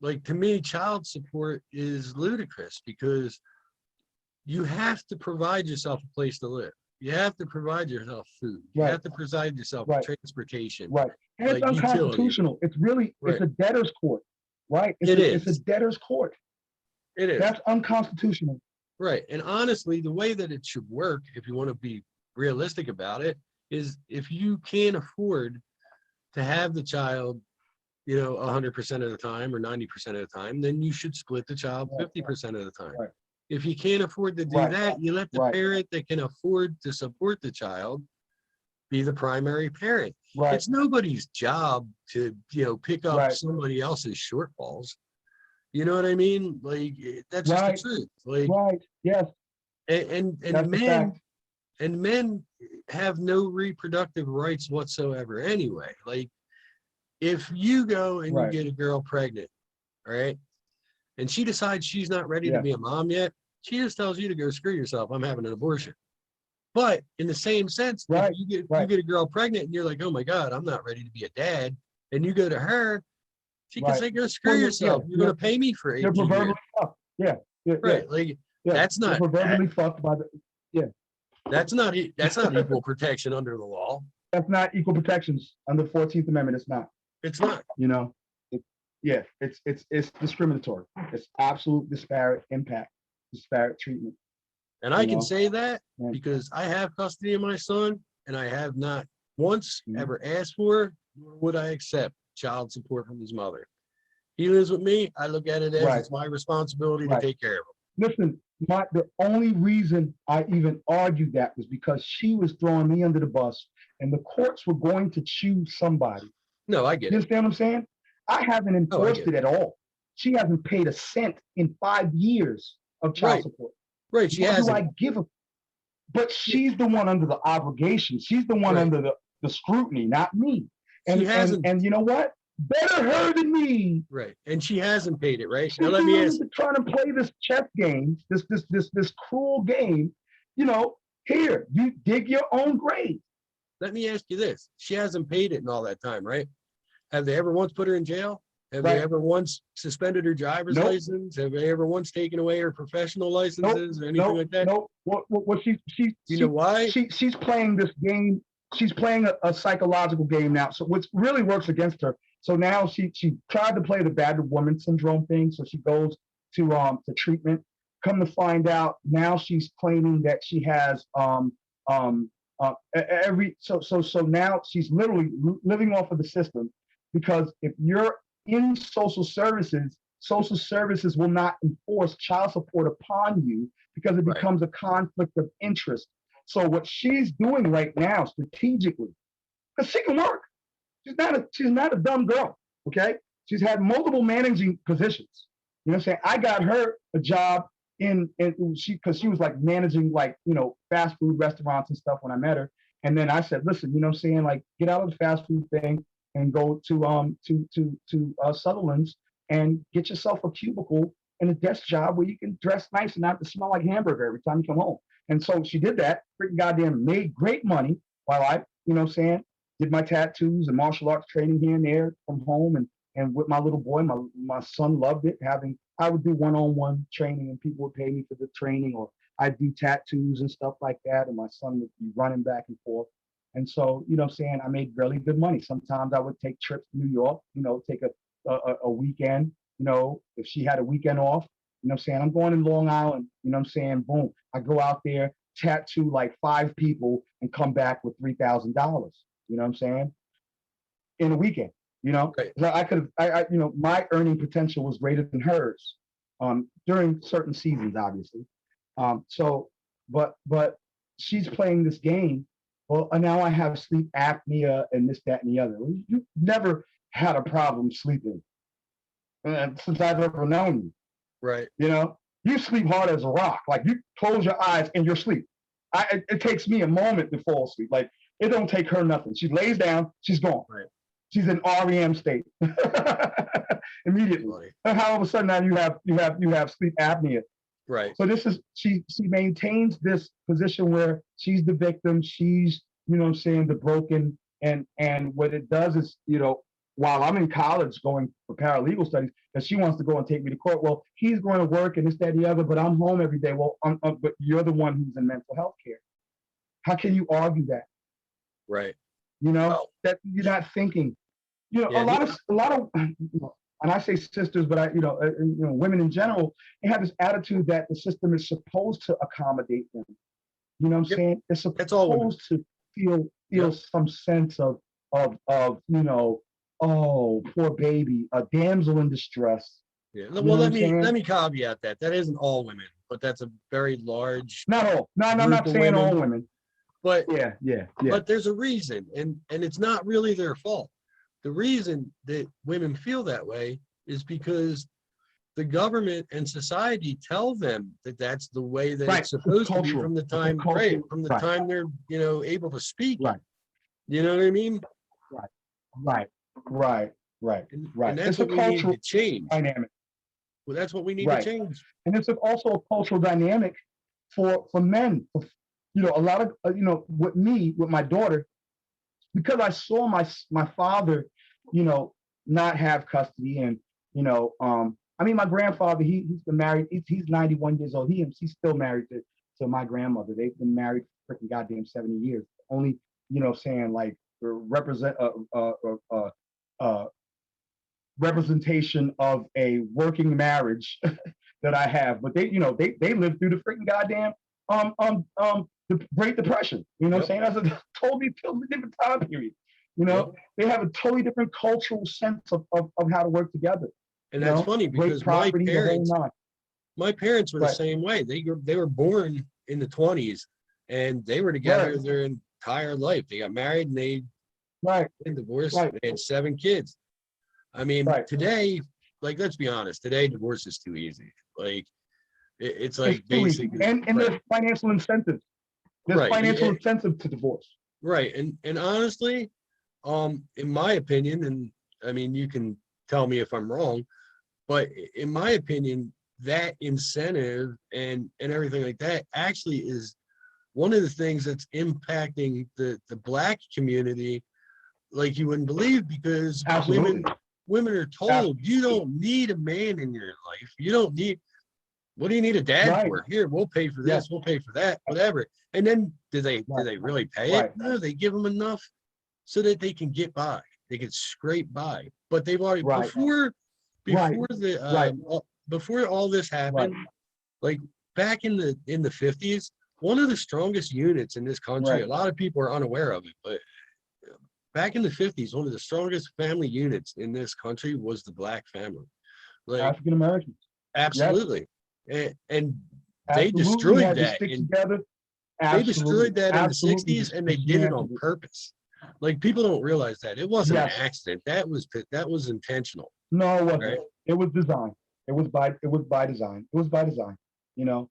like, to me, child support is ludicrous because you have to provide yourself a place to live. You have to provide yourself food. You have to provide yourself transportation. Right. And it's unconstitutional. It's really, it's a debtor's court, right? It's a debtor's court. It is. That's unconstitutional. Right. And honestly, the way that it should work, if you want to be realistic about it, is if you can't afford to have the child 100% of the time or 90% of the time, then you should split the child 50% of the time. Right. If you can't afford to do that, you let the parent that can afford to support the child be the primary parent. Right. It's nobody's job to, pick up Right. somebody else's shortfalls. You know what I mean? Like, that's just the truth. Like, right. Yes. And men have no reproductive rights whatsoever anyway. Like, if you go and you get a girl pregnant, right, and she decides she's not ready to be a mom yet, she just tells you to go screw yourself. I'm having an abortion. But in the same sense, if you get a girl pregnant and you're like, oh my God, I'm not ready to be a dad, and you go to her, she can say, go screw yourself. You're going to pay me for 18 years. Yeah. Right. Like, that's not proverbially fucked by the That's not equal protection under the law. That's not equal protections under the 14th Amendment. It's not. It's not. It's discriminatory. It's absolute disparate impact, disparate treatment. And I can say that because I have custody of my son, and I have not once ever asked for, nor would I accept child support from his mother. He lives with me. I look at it as it's my responsibility to take care of him. Listen, the only reason I even argued that was because she was throwing me under the bus, and the courts were going to choose somebody. No, I get it. You understand what I'm saying? I haven't enforced it at all. She hasn't paid a cent in 5 years of child support. Right, she hasn't. Do I give her? But she's the one under the obligation. She's the one under the scrutiny, not me. And and you know what? Better her than me. Right, and she hasn't paid it. Right. Now let me ask. Trying to play this chess game, this cruel game. Here you dig your own grave. Let me ask you this: she hasn't paid it in all that time, right? Have they ever once put her in jail? Have they ever once suspended her driver's license? Have they ever once taken away her professional licenses or anything like that? No. What she you know why? She's playing this game. She's playing a psychological game now. So what really works against her. So now she tried to play the battered woman syndrome thing. So she goes to treatment. Come to find out, now she's claiming that she has so now she's literally living off of the system, because if you're in social services will not enforce child support upon you because it becomes a conflict of interest. So what she's doing right now strategically, because she can work. She's not a dumb girl, okay? She's had multiple managing positions. You know what I'm saying? I got her a job because she was like managing fast food restaurants and stuff when I met her. And then I said, listen, you know what I'm saying? Like, get out of the fast food thing and go to Sutherland's and get yourself a cubicle and a desk job where you can dress nice and not have to smell like hamburger every time you come home. And so she did that, freaking goddamn made great money while I, did my tattoos and martial arts training here and there from home and with my little boy. My son loved it. I would do one-on-one training and people would pay me for the training, or I'd do tattoos and stuff like that, and my son would be running back and forth. And so, I made really good money. Sometimes I would take trips to New York, take a weekend, if she had a weekend off, I'm going in Long Island, boom, I go out there, tattoo like 5 people and come back with $3,000, in a weekend, my earning potential was greater than hers, during certain seasons, obviously. But she's playing this game. Well, now I have sleep apnea and this, that, and the other. You never had a problem sleeping since I've ever known you. Right. You sleep hard as a rock. Like, you close your eyes and you're asleep. It takes me a moment to fall asleep. Like, it don't take her nothing. She lays down, she's gone. Right. She's in REM state immediately. Right. And all of a sudden now you have sleep apnea. Right. So she maintains this position where she's the victim, she's, the broken, and what it does is, while I'm in college going for paralegal studies, that she wants to go and take me to court. Well, he's going to work and this, that, and the other, but I'm home every day. Well, but you're the one who's in mental health care. How can you argue that? Right. That you're not thinking. A lot of and I say sisters, but women in general, they have this attitude that the system is supposed to accommodate them. You know what I'm saying? It's supposed to feel some sense of oh, poor baby, a damsel in distress. Yeah. You Well, know what I'm let saying? me caveat that. That isn't all women, but that's a very large Not all. No, no, I'm group not of saying all women. women. But Yeah, yeah, yeah. but there's a reason, and it's not really their fault. The reason that women feel that way is because the government and society tell them that that's the way that Right. it's It's supposed to be cultural. from the It's a time, right, cultural. from the Right, time they're, able to speak. right, You know what I mean? right, right, right, right, And right. that's It's a what we need cultural to change. dynamic. Well, that's what we need to Right. change. And it's also a cultural dynamic for men. A lot of with me, with my daughter, because I saw my father, you know, not have custody, and I mean, my grandfather, he's been married. He's 91 years old. He's still married to my grandmother. They've been married for freaking goddamn 70 years. Only, saying like represent uh, representation of a working marriage that I have. But they lived through the freaking goddamn the Great Depression. You know what I'm Yep. saying? That's a totally different time period. Yep. They have a totally different cultural sense of how to work together. And that's funny Great because property, the whole nine. my parents were the Right, same way. They were born in the 20s and they were together right, their entire life. They got married and they right, divorced. right, They had 7 kids. I mean, right. today, like, let's be honest, today divorce is too easy. Like, it's It's like too easy, basically and right, there's financial incentives. There's right, financial incentive to divorce. right. And honestly, in my opinion, and I mean, you can tell me if I'm wrong, but in my opinion, that incentive and everything like that actually is one of the things that's impacting the Black community like you wouldn't believe, because Absolutely, women are told you absolutely. don't need a man in your life. You don't need, what do you need a dad Right. for? Here, we'll pay for Yes. this, we'll pay for that, whatever. And then do Right. they really pay it? Right. No, they give them enough so that they can get by. They can scrape by. But they've already Right. Right. before the Right. before all this Right. happened, like back in the 50s, one of the strongest units in this country, Right. a lot of people are unaware of it, but back in the 50s, one of the strongest family units in this country was the Black family. Like, African Americans. Yes. absolutely. And they Absolutely. destroyed Had to that. stick And together. they Absolutely. destroyed that in the Absolutely. 60s, and they did it on purpose. Like, people don't realize that. It wasn't an Yes. accident. That was intentional. No, it wasn't. Right. It was designed. It was by design. It was by design. You know.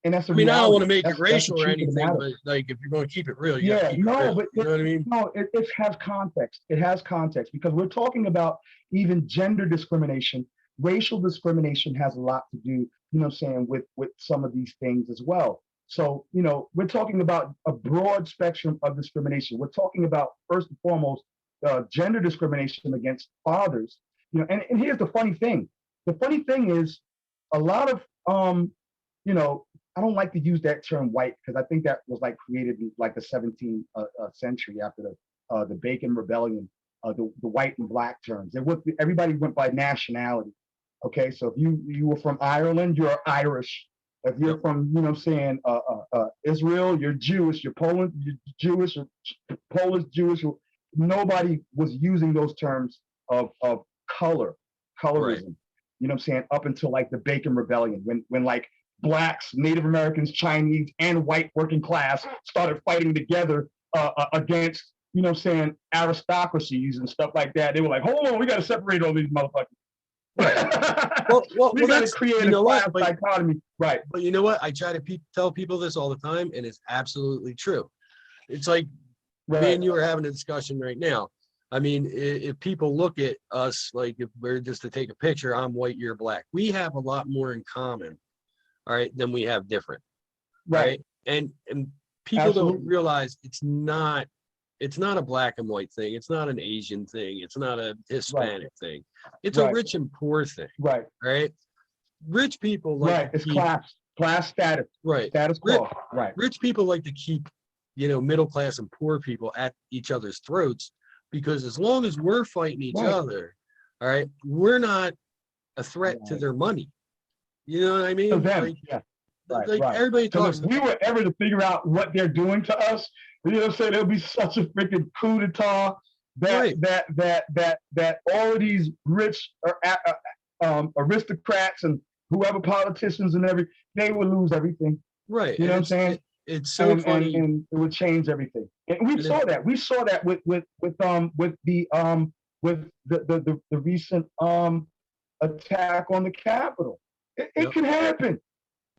And that's a I mean, I don't want reality. to make it That's the racial or truth of the anything, matter. but like, if you're going to keep it real, you got to Yeah, keep it no, real. but You know what I mean? it has context. It has context because we're talking about even gender discrimination. Racial discrimination has a lot to do, what I'm saying, with some of these things as well. So, we're talking about a broad spectrum of discrimination. We're talking about, first and foremost, gender discrimination against fathers. And here's the funny thing. The funny thing is a lot of I don't like to use that term white because I think that was like created in like the 17th century after the Bacon Rebellion, the white and black terms. Everybody went by nationality. Okay, so if you were from Ireland, you're Irish. If you're Yep. from, Israel, you're Jewish. You're Poland, you're Jewish, or Polish, Jewish. Nobody was using those terms of colorism. Right. You know what I'm saying? Up until like the Bacon Rebellion, when like blacks, Native Americans, Chinese, and white working class started fighting together against, aristocracies and stuff like that. They were like, hold on, we got to separate all these motherfuckers. Right. Well, we got to that's, create you know a class what? dichotomy. Right. But you know what? I try to tell people this all the time, and it's absolutely true. It's like me Right. and you are having a discussion right now. I mean, if people look at us, like if we're just to take a picture, I'm white, you're black. We have a lot more in common, all right, than we have different, Right. right? And people Absolutely. don't realize it's not a black and white thing. It's not an Asian thing. It's not a Hispanic thing. It's a Right. rich and poor thing, Right. right? Rich people like Right. to It's keep, class status. right. Status quo. Right. Rich people like to keep, middle class and poor people at each other's throats, because as long as we're fighting each Right. other, all right, we're not a threat to Right. their money. You know what I To mean? them. Like, Yeah. Right. like Right. everybody Because talks if we were ever to figure out what they're doing to us, you know what I'm saying? There'll be such a freaking coup d'etat. Right. that all of these rich aristocrats and whoever politicians and they would lose everything. Right. You know And what I'm saying? it's so funny. And it would change everything. And we And saw it's that. We saw that with the recent attack on the Capitol. It yep. can happen.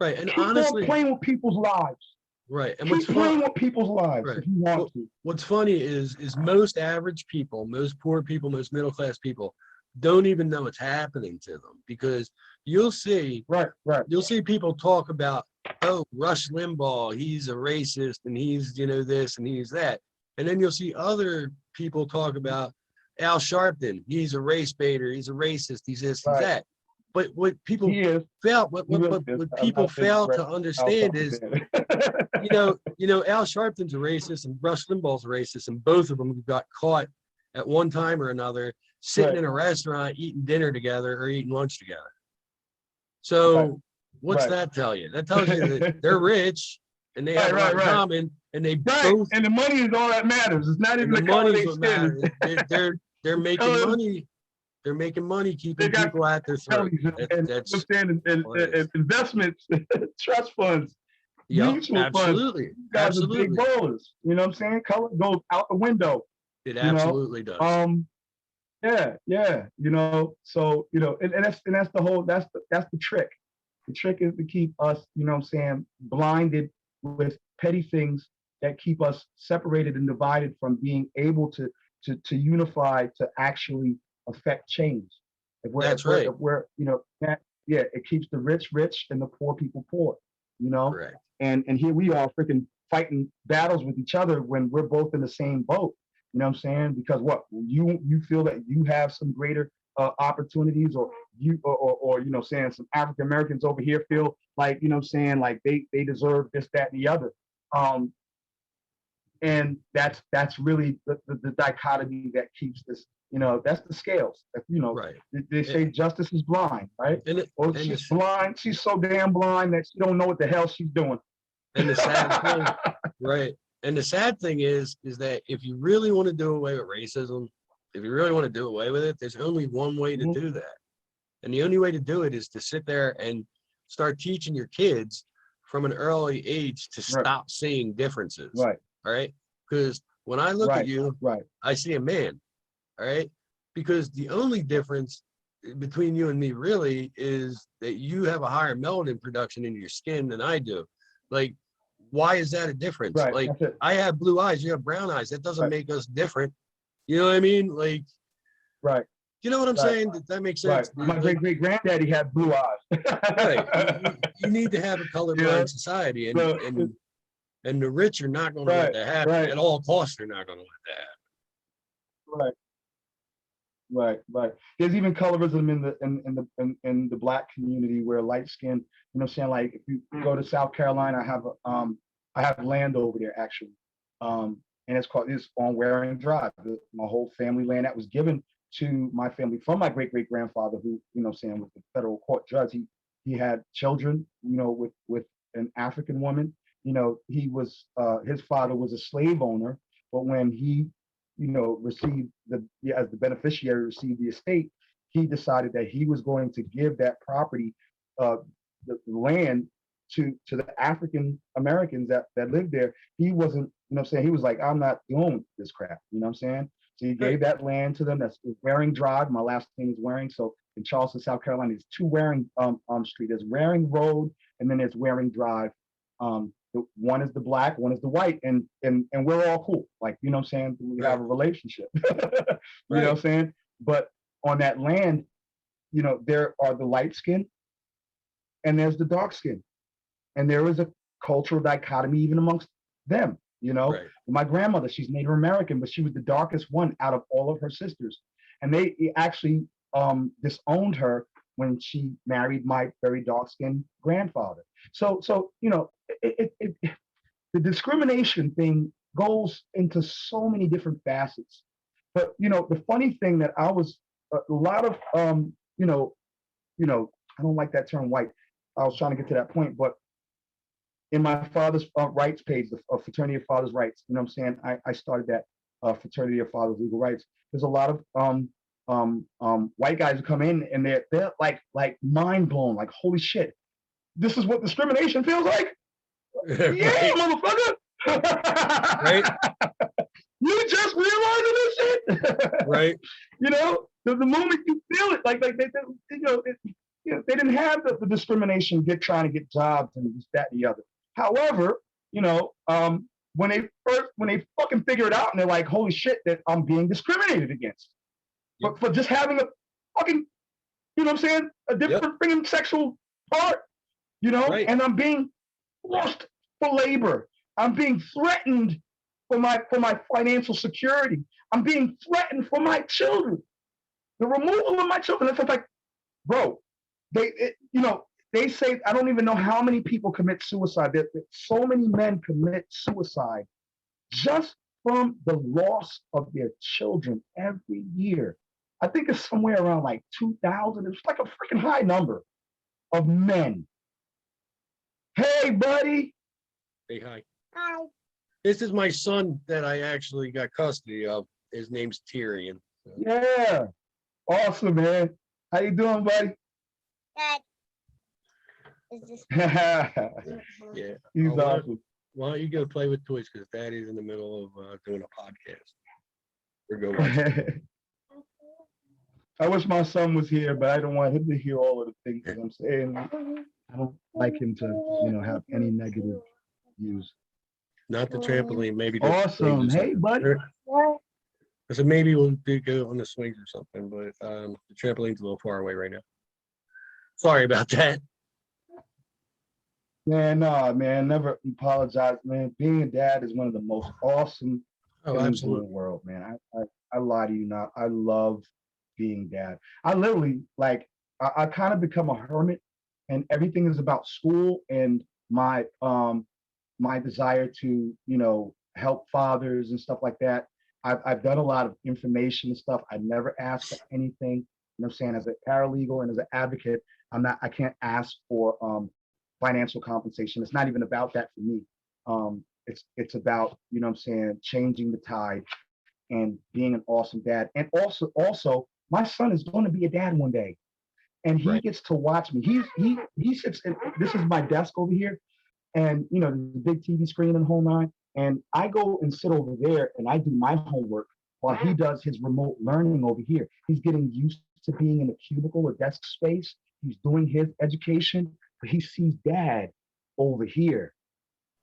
Right. And Keep on honestly, playing with people's lives. right. And Keep playing with people's lives right. if you want to. What's funny is most average people, most poor people, most middle class people don't even know it's happening to them, because you'll see Right. you'll see people talk about, oh, Rush Limbaugh, he's a racist and he's, this and he's that. And then you'll see other people talk about Al Sharpton, he's a race baiter, he's a racist, he's this, he's that. But what people fail to understand is, Al Sharpton's a racist and Rush Limbaugh's a racist, and both of them got caught at one time or another sitting in a restaurant eating dinner together or eating lunch together. So what's that tell you? That tells you that they're rich and they have a lot in common, and they both, and the money is all that matters. It's not even the money is what matters. They're making money. They're making money keeping people at their throat. That's investments, trust funds, mutual absolutely, funds. Guys are big bowlers. You know what I'm saying? Color goes out the window. It absolutely does. Yeah. So and that's the whole. That's the trick. The trick is to keep us, blinded with petty things that keep us separated and divided from being able to unify, to actually affect change. It keeps the rich rich and the poor people poor. Correct. And here we are freaking fighting battles with each other when we're both in the same boat. You know what I'm saying? Because you feel that you have some greater opportunities, or some African Americans over here feel like, like they deserve this, that, and the other. And that's really the dichotomy that keeps this, that's the scales. Right. They say justice is blind, right? She's blind. She's so damn blind that she don't know what the hell she's doing. And the sad thing, right. And the sad thing is that if you really want to do away with racism, if you really want to do away with it, there's only one way to do that. And the only way to do it is to sit there and start teaching your kids from an early age to stop seeing differences. Right. All right. Because when I look at you, I see a man. All right. Because the only difference between you and me really is that you have a higher melanin production in your skin than I do. Like, why is that a difference? Right. Like, I have blue eyes, you have brown eyes. That doesn't make us different. You know what I mean? Like, you know what I'm saying? That makes sense. Right. My great granddaddy had blue eyes. Right. You need to have a colorblind society, and the rich are not going to let that happen at all costs. They're not going to let that happen. Right. There's even colorism in the Black community, where light skin. You know what I'm saying? Like, if you go to South Carolina, I have land over there actually, and it's on Waring Drive. My whole family land that was given to my family from my great grandfather, who, was the federal court judge. He had children, with an African woman. He was his father was a slave owner, but when he received as the beneficiary received the estate, he decided that he was going to give that property, the land, to the African Americans that lived there. He wasn't, he was like, I'm not doing this crap, So he gave that land to them. That's Waring Drive. My last name is Waring. So in Charleston, South Carolina, there's two Waring Street. There's Waring Road, and then there's Waring Drive. One is the Black, one is the white, and we're all cool. Like, we have a relationship. You know what I'm saying? But on that land, there are the light skin and there's the dark skin. And there is a cultural dichotomy even amongst them. My grandmother, she's Native American, but she was the darkest one out of all of her sisters. And they actually disowned her when she married my very dark-skinned grandfather. So the discrimination thing goes into so many different facets. But the funny thing that I was a lot of I don't like that term white. I was trying to get to that point, but in my father's rights page, the Fraternity of Fathers' Rights, I started that. fraternity of fathers legal rights. There's a lot of white guys who come in and they're like mind blown, like holy shit, this is what discrimination feels like. Yeah, Right. motherfucker. Right. You just realizing this shit. Right. You know, the moment you feel it, like they they didn't have the discrimination, trying to get jobs and this, that, and the other. However, when they fucking figure it out and they're like, holy shit, that I'm being discriminated against, but for just having a fucking, you know what I'm saying, a different freaking sexual part, Right. and I'm being forced for labor. I'm being threatened for my financial security. I'm being threatened for my children. The removal of my children. It's like, bro, they say, I don't even know how many people commit suicide. That so many men commit suicide just from the loss of their children every year. I think it's somewhere around like 2,000. It's like a freaking high number of men. Hey, buddy. Say hi. Hi. This is my son that I actually got custody of. His name's Tyrion. So. Yeah. Awesome, man. How you doing, buddy? Dad. Is this Yeah. He's Oh, awesome. Why don't you go play with toys? Because Daddy's in the middle of doing a podcast. Or go watch. I wish my son was here, but I don't want him to hear all of the things that I'm saying. I don't like him to, have any negative views. Not the trampoline, maybe. Awesome. Hey, buddy. what? I said maybe we'll go on the swings or something, but the trampoline's a little far away right now. Sorry about that. Man, no, man, never apologize, man. Being a dad is one of the most awesome things in the world, man. I lie to you not. I love being dad. I literally, I kind of become a hermit, and everything is about school and my desire to, help fathers and stuff like that. I've done a lot of information and stuff. I never ask for anything. You know what I'm saying? As a paralegal and as an advocate, I can't ask for financial compensation. It's not even about that for me. It's about, changing the tide and being an awesome dad. And also my son is going to be a dad one day, and he gets to watch me. He sits in, this is my desk over here, and there's a big TV screen and the whole nine. And I go and sit over there and I do my homework while he does his remote learning over here. He's getting used to being in a cubicle or desk space. He's doing his education, but he sees dad over here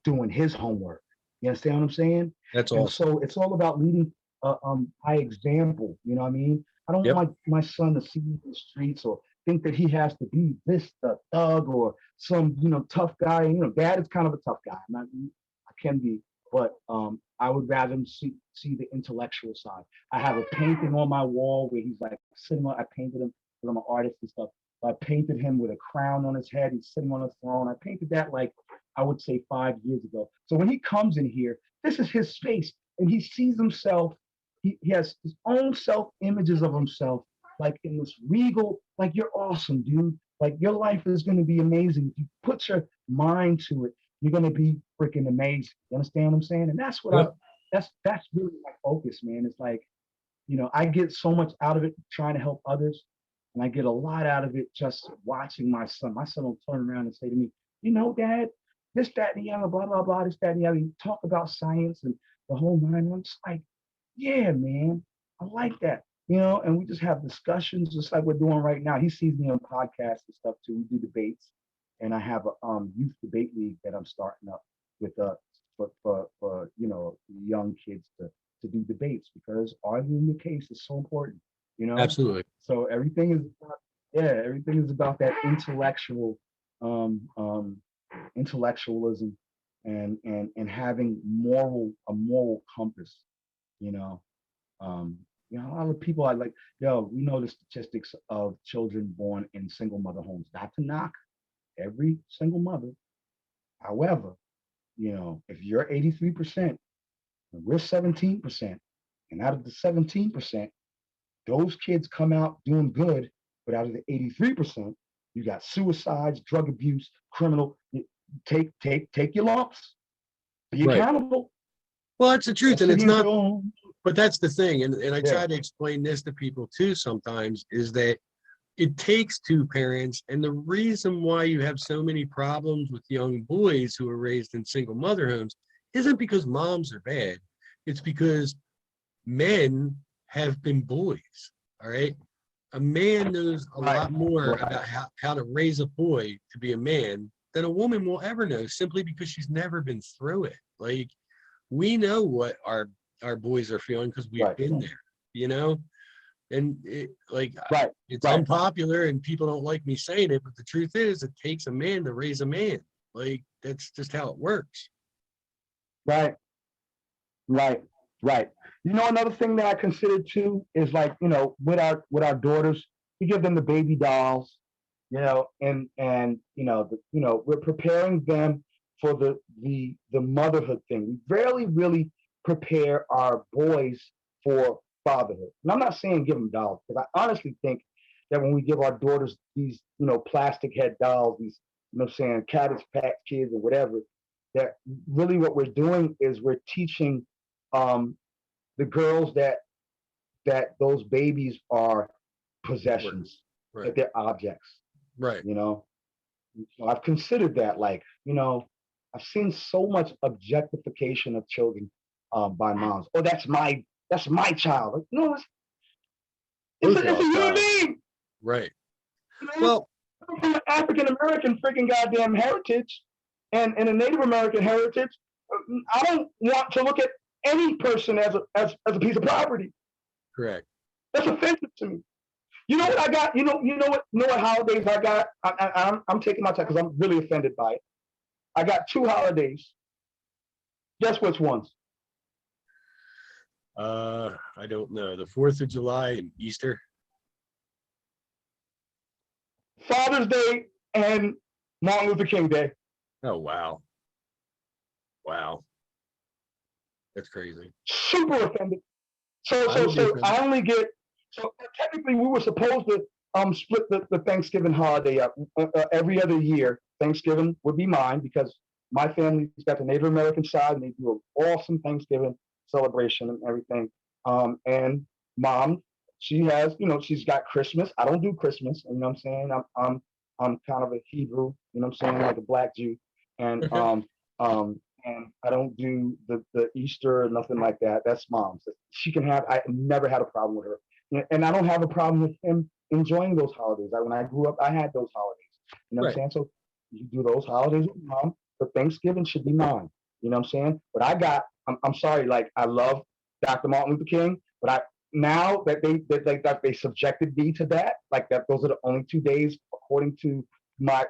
doing his homework. You understand what I'm saying? That's awesome. And so it's all about leading by example. You know what I mean? I don't want my son to see me in the streets or think that he has to be this thug or some tough guy. Dad is kind of a tough guy. I can be, but I would rather him see the intellectual side. I have a painting on my wall where he's like sitting on. I painted him because I'm an artist and stuff. I painted him with a crown on his head. He's sitting on a throne. I painted that I would say 5 years ago. So when he comes in here, this is his space, and he sees himself. He has his own self-images of himself, like in this regal, like, you're awesome, dude. Like, your life is going to be amazing. If you put your mind to it, you're going to be freaking amazing. You understand what I'm saying? And that's what that's really my focus, man. It's like, I get so much out of it trying to help others. And I get a lot out of it just watching my son. My son will turn around and say to me, Dad, this, that, and the other, blah, blah, blah, this, that, and the other. You talk about science and the whole nine. I'm just like, yeah, man, I like that. And we just have discussions just like we're doing right now. He sees me on podcasts and stuff too. We do debates. And I have a youth debate league that I'm starting up with for young kids to do debates, because arguing the case is so important. Absolutely. So everything is about that intellectual intellectualism and having a moral compass. A lot of people are like, we know the statistics of children born in single mother homes. Not to knock every single mother. However, if you're 83% and we're 17%, and out of the 17%, those kids come out doing good, but out of the 83%, you got suicides, drug abuse, criminal. Take your lumps. Be accountable. Well, that's the truth, and it's not. But that's the thing, and I Yeah. try to explain this to people too sometimes, is that it takes two parents, and the reason why you have so many problems with young boys who are raised in single mother homes isn't because moms are bad. It's because men have been boys, all right? A man knows a Right. lot more Right. about how to raise a boy to be a man than a woman will ever know, simply because she's never been through it. Like, we know what our boys are feeling because we've Right. been there, you know? And Right. it's Right. unpopular and people don't like me saying it, but the truth is it takes a man to raise a man. Like, that's just how it works. Right. Right. Right. You know, another thing that I consider too is like, you know, with our daughters, we give them the baby dolls, you know, and we're preparing them for the motherhood thing. We rarely really prepare our boys for fatherhood. And I'm not saying give them dolls, because I honestly think that when we give our daughters these, you know, plastic head dolls, these, you know what I'm saying, Cabbage Patch Kids or whatever, that really what we're doing is we're teaching um, the girls that those babies are possessions, Right. that they're objects. Right. You know, so I've considered that, like, you know, I've seen so much objectification of children by moms. Oh, that's my child. Like, no, it's Both a of our human child. being. Right. You know, Well, from an African American freaking goddamn heritage and a Native American heritage, I don't want to look at any person as a piece of property. correct. That's offensive to me. You know what I got? You know what holidays I got? I'm taking my time because I'm really offended by it. I got 2 holidays. Guess which ones? I don't know. The 4th of July and Easter. Father's Day and Martin Luther King Day. Oh, wow. Wow. That's crazy. Super offended. I would be So offended. I only get. So technically, we were supposed to split the Thanksgiving holiday up every other year. Thanksgiving would be mine because my family's got the Native American side and they do an awesome Thanksgiving celebration and everything. And mom, she has, you know, she's got Christmas. I don't do Christmas. You know what I'm saying? I'm kind of a Hebrew. You know what I'm saying? Like a black Jew. And and I don't do the Easter or nothing like that. That's mom's. She can have. I never had a problem with her, and I don't have a problem with him enjoying those holidays. When I grew up, I had those holidays. You know what I'm saying? So you do those holidays with mom, but Thanksgiving should be mine. You know what I'm saying? But I'm sorry. Like, I love Dr. Martin Luther King, but now that they subjected me to that, like that, those are the only 2 days according to my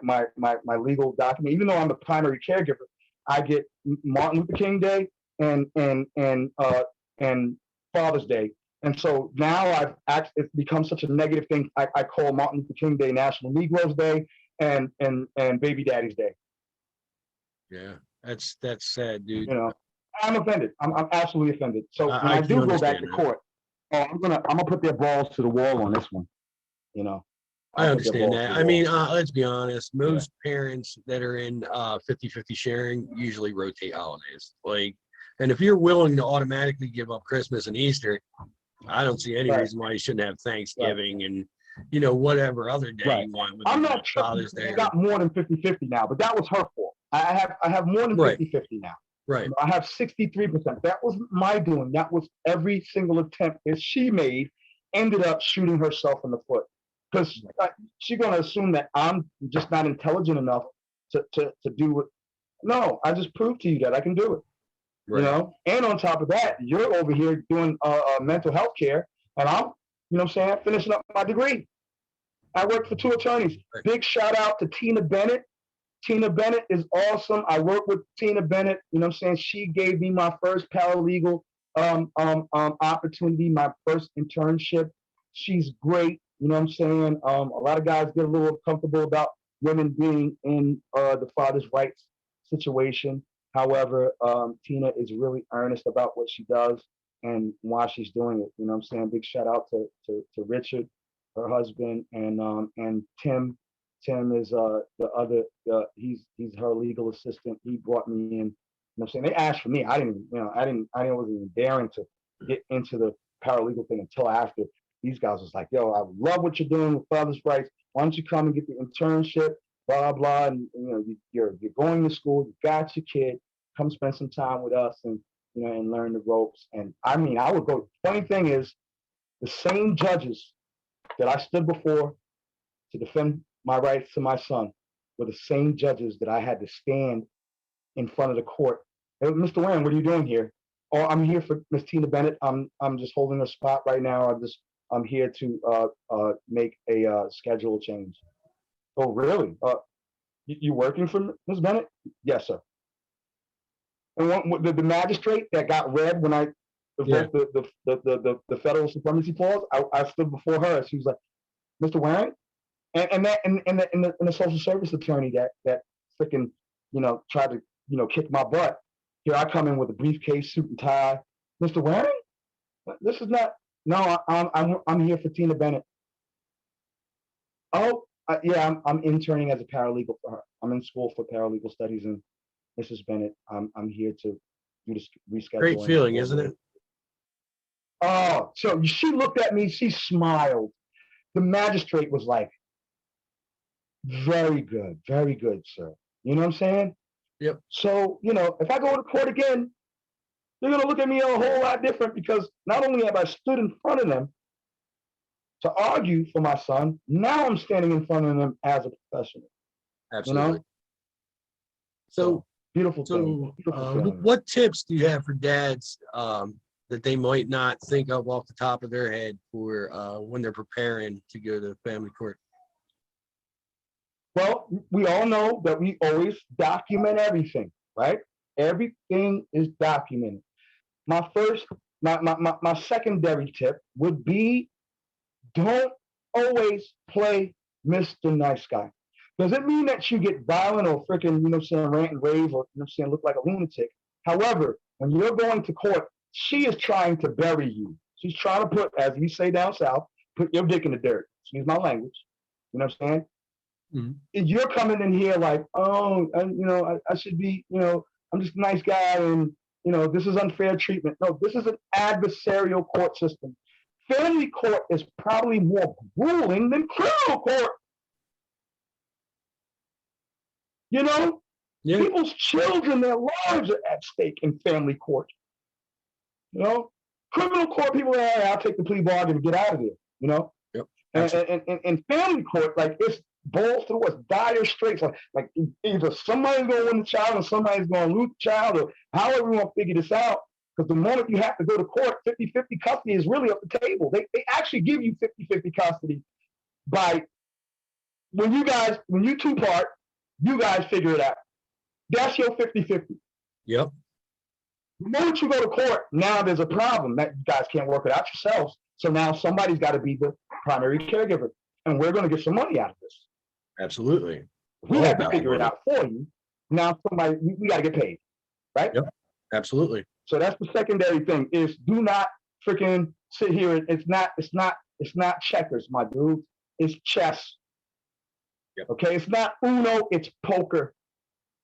legal document. Even though I'm the primary caregiver, I get Martin Luther King Day and Father's Day. And so now it's become such a negative thing. I call Martin Luther King Day National Negroes Day and Baby Daddy's Day. Yeah, that's sad, dude. You know, I'm offended. I'm absolutely offended. So when I I can do go back understand to that. court, I'm gonna put their balls to the wall on this one. You know, I I'll put their understand balls that. to the I mean, wall. let's be honest. Most parents that are in 50-50 sharing usually rotate holidays. Like, and if you're willing to automatically give up Christmas and Easter, I don't see any Right. reason why you shouldn't have Thanksgiving and, you know, whatever other day Right. you want. I'm not sure Father's Day. I got more than 50-50 now, but that was her fault. I have more than Right. 50-50 now. Right. I have 63%. That was my doing. That was every single attempt that she made ended up shooting herself in the foot. Because she's going to assume that I'm just not intelligent enough to do it. No, I just proved to you that I can do it. Right. You know? And on top of that, you're over here doing mental health care, and I'm, you know what I'm saying, finishing up my degree. I work for 2 attorneys. Right. Big shout out to Tina Bennett. Tina Bennett is awesome. I work with Tina Bennett. You know what I'm saying? She gave me my first paralegal opportunity, my first internship. She's great. You know what I'm saying? A lot of guys get a little uncomfortable about women being in the father's rights situation. However, Tina is really earnest about what she does and why she's doing it. You know what I'm saying? Big shout out to Richard, her husband, and Tim. Tim is the other. He's her legal assistant. He brought me in. You know what I'm saying? They asked for me. I didn't. You know, I wasn't even daring to get into the paralegal thing until after. These guys was like, yo, I love what you're doing with father's rights. Why don't you come and get the internship, blah, blah. And, you're going to school, you got your kid, come spend some time with us and, and learn the ropes. And I mean, I would go, funny thing is, the same judges that I stood before to defend my rights to my son were the same judges that I had to stand in front of the court. Hey, Mr. Warren, what are you doing here? Oh, I'm here for Miss Tina Bennett. I'm just holding her spot right now. I'm here to make a schedule change. Oh, really? You working for Ms. Bennett? Yes, sir. And the magistrate that got read when I invoked the federal supremacy clause, I stood before her. She was like, Mr. Warren, and the social service attorney that freaking tried to kick my butt. Here I come in with a briefcase, suit and tie. Mr. Warren, this is not. No, I'm here for Tina Bennett. Oh, yeah, I'm interning as a paralegal for her. I'm in school for paralegal studies, and Mrs. Bennett, I'm here to do this rescheduling. Great feeling, isn't it? Oh, so she looked at me, she smiled. The magistrate was like, very good, sir. You know what I'm saying? Yep. So, if I go to court again, they're going to look at me a whole lot different because not only have I stood in front of them to argue for my son, now I'm standing in front of them as a professional. Absolutely. So beautiful thing. What tips do you have for dads that they might not think of off the top of their head for when they're preparing to go to family court? Well, we all know that we always document everything, right? Everything is documented. My secondary tip would be, don't always play Mr. Nice Guy. Does it mean that you get violent or freaking, rant and rave or, look like a lunatic? However, when you're going to court, she is trying to bury you. She's trying to put, as we say down south, put your dick in the dirt. Excuse my language. You know what I'm saying? Mm-hmm. And you're coming in here like, oh, I should be, I'm just a nice guy and, this is unfair treatment. No, this is an adversarial court system. Family court is probably more grueling than criminal court. Yeah. People's children, their lives are at stake in family court. Criminal court, people are, I'll take the plea bargain and get out of there, Yep. And family court, like, it's balls through us, dire straits. Like either somebody's going to win the child or somebody's going to lose the child, or however we want to figure this out. Because the moment you have to go to court, 50-50 custody is really up the table. They actually give you 50-50 custody by when you two part, you guys figure it out. That's your 50-50. Yep. The moment you go to court, now there's a problem that you guys can't work it out yourselves. So now somebody's got to be the primary caregiver. And we're going to get some money out of this. Absolutely. We have to figure it out for you. Now we got to get paid. Right? Yep. Absolutely. So that's the secondary thing is do not freaking sit here. It's not checkers, my dude. It's chess. Yep. Okay, it's not Uno, it's poker.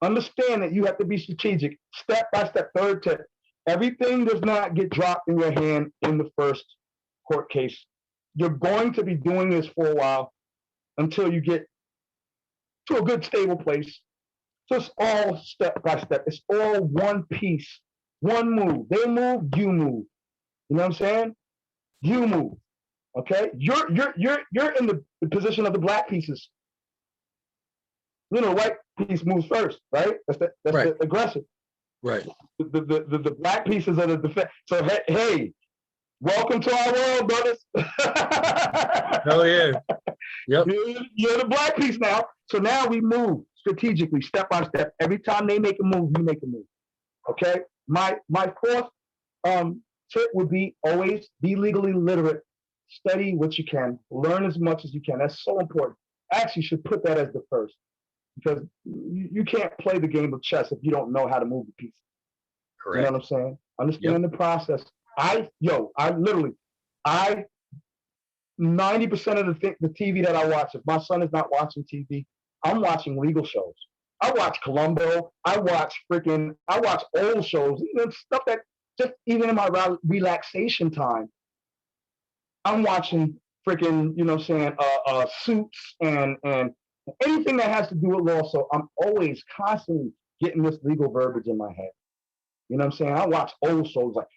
Understand that you have to be strategic, step by step. Third tip, everything does not get dropped in your hand in the first court case. You're going to be doing this for a while until you get to a good, stable place. So it's all step by step. It's all one piece, one move. They move, you move. You know what I'm saying? You move. Okay? You're in the position of the black pieces. The white piece moves first, right? That's right. The aggressor. Right. The black pieces are the defense. So hey, welcome to our world, brothers. Hell yeah. Yep. You're the black piece now. So now we move strategically, step by step. Every time they make a move, you make a move. Okay? My fourth tip would be always be legally literate. Study what you can. Learn as much as you can. That's so important. Actually, should put that as the first. Because you can't play the game of chess if you don't know how to move the pieces. Correct. You know what I'm saying? Understand the process. 90% of the TV that I watch, if my son is not watching TV, I'm watching legal shows. I watch Columbo. I watch old shows, stuff that just even in my relaxation time, I'm watching freaking, you know what I'm saying, Suits and anything that has to do with law. So I'm always constantly getting this legal verbiage in my head. You know what I'm saying? I watch old shows like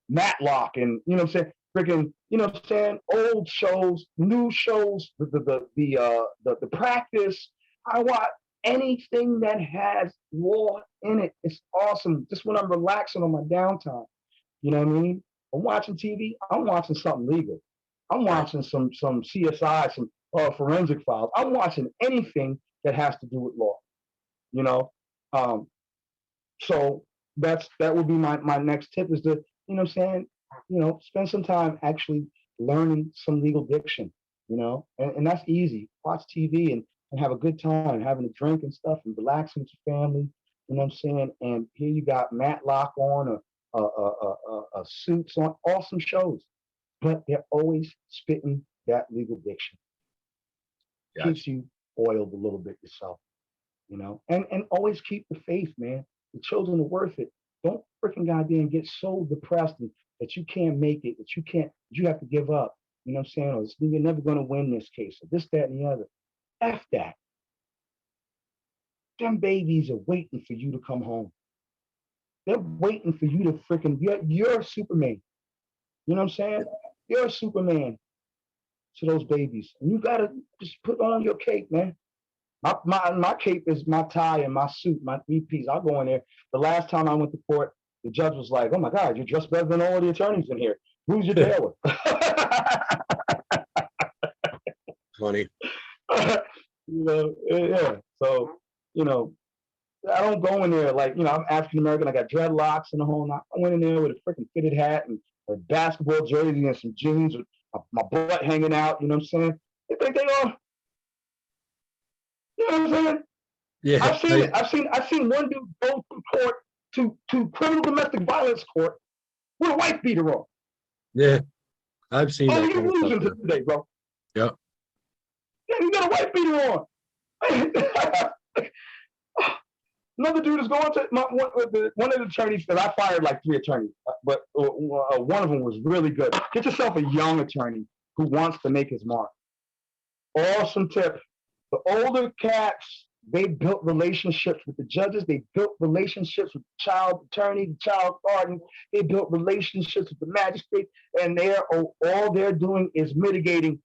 Matlock and, you know what I'm saying, freaking, you know what I'm saying, old shows, new shows, the practice. I watch anything that has law in it. It's awesome. Just when I'm relaxing on my downtime, you know what I mean? I'm watching TV. I'm watching something legal. I'm watching some CSI, some forensic files. I'm watching anything that has to do with law. You know, so that would be my next tip is to, you know what I'm saying, you know, spend some time actually learning some legal diction, you know, and that's easy. Watch TV and have a good time, having a drink and stuff and relaxing with your family, you know what I'm saying? And here you got Matlock on a Suits on, awesome shows, but they're always spitting that legal diction. Gotcha. Keeps you oiled a little bit yourself, you know, and always keep the faith, man. The children are worth it. Don't freaking goddamn get so depressed that you can't make it, you have to give up. You know what I'm saying? Or you're never going to win this case, or this, that, and the other. F that. Them babies are waiting for you to come home. They're waiting for you to freaking, you're Superman. You know what I'm saying? You're a Superman to those babies. And you got to just put on your cape, man. My cape is my tie and my suit, my 3-piece. I'll go in there. The last time I went to court, the judge was like, "Oh my God, you're dressed better than all the attorneys in here. Who's your tailor?" Funny. You know, yeah. So, you know, I don't go in there like, you know, I'm African American. I got dreadlocks and the whole lot. I went in there with a freaking fitted hat and a basketball jersey and some jeans with my butt hanging out. You know what I'm saying? They think they are. You know what I'm saying? Yeah. I've seen it. I've seen one dude go to court to criminal domestic violence court with a wife beater on. Yeah. I've seen Oh, that. you're Kind of losing stuff, today, bro. yeah. Yeah, you got a wife beater on. Another dude is going to one of the attorneys that I fired like 3 attorneys, but one of them was really good. Get yourself a young attorney who wants to make his mark. Awesome tip. The older cats, they built relationships with the judges. They built relationships with the child attorney, the child guardian. They built relationships with the magistrate, and all they're doing is mitigating.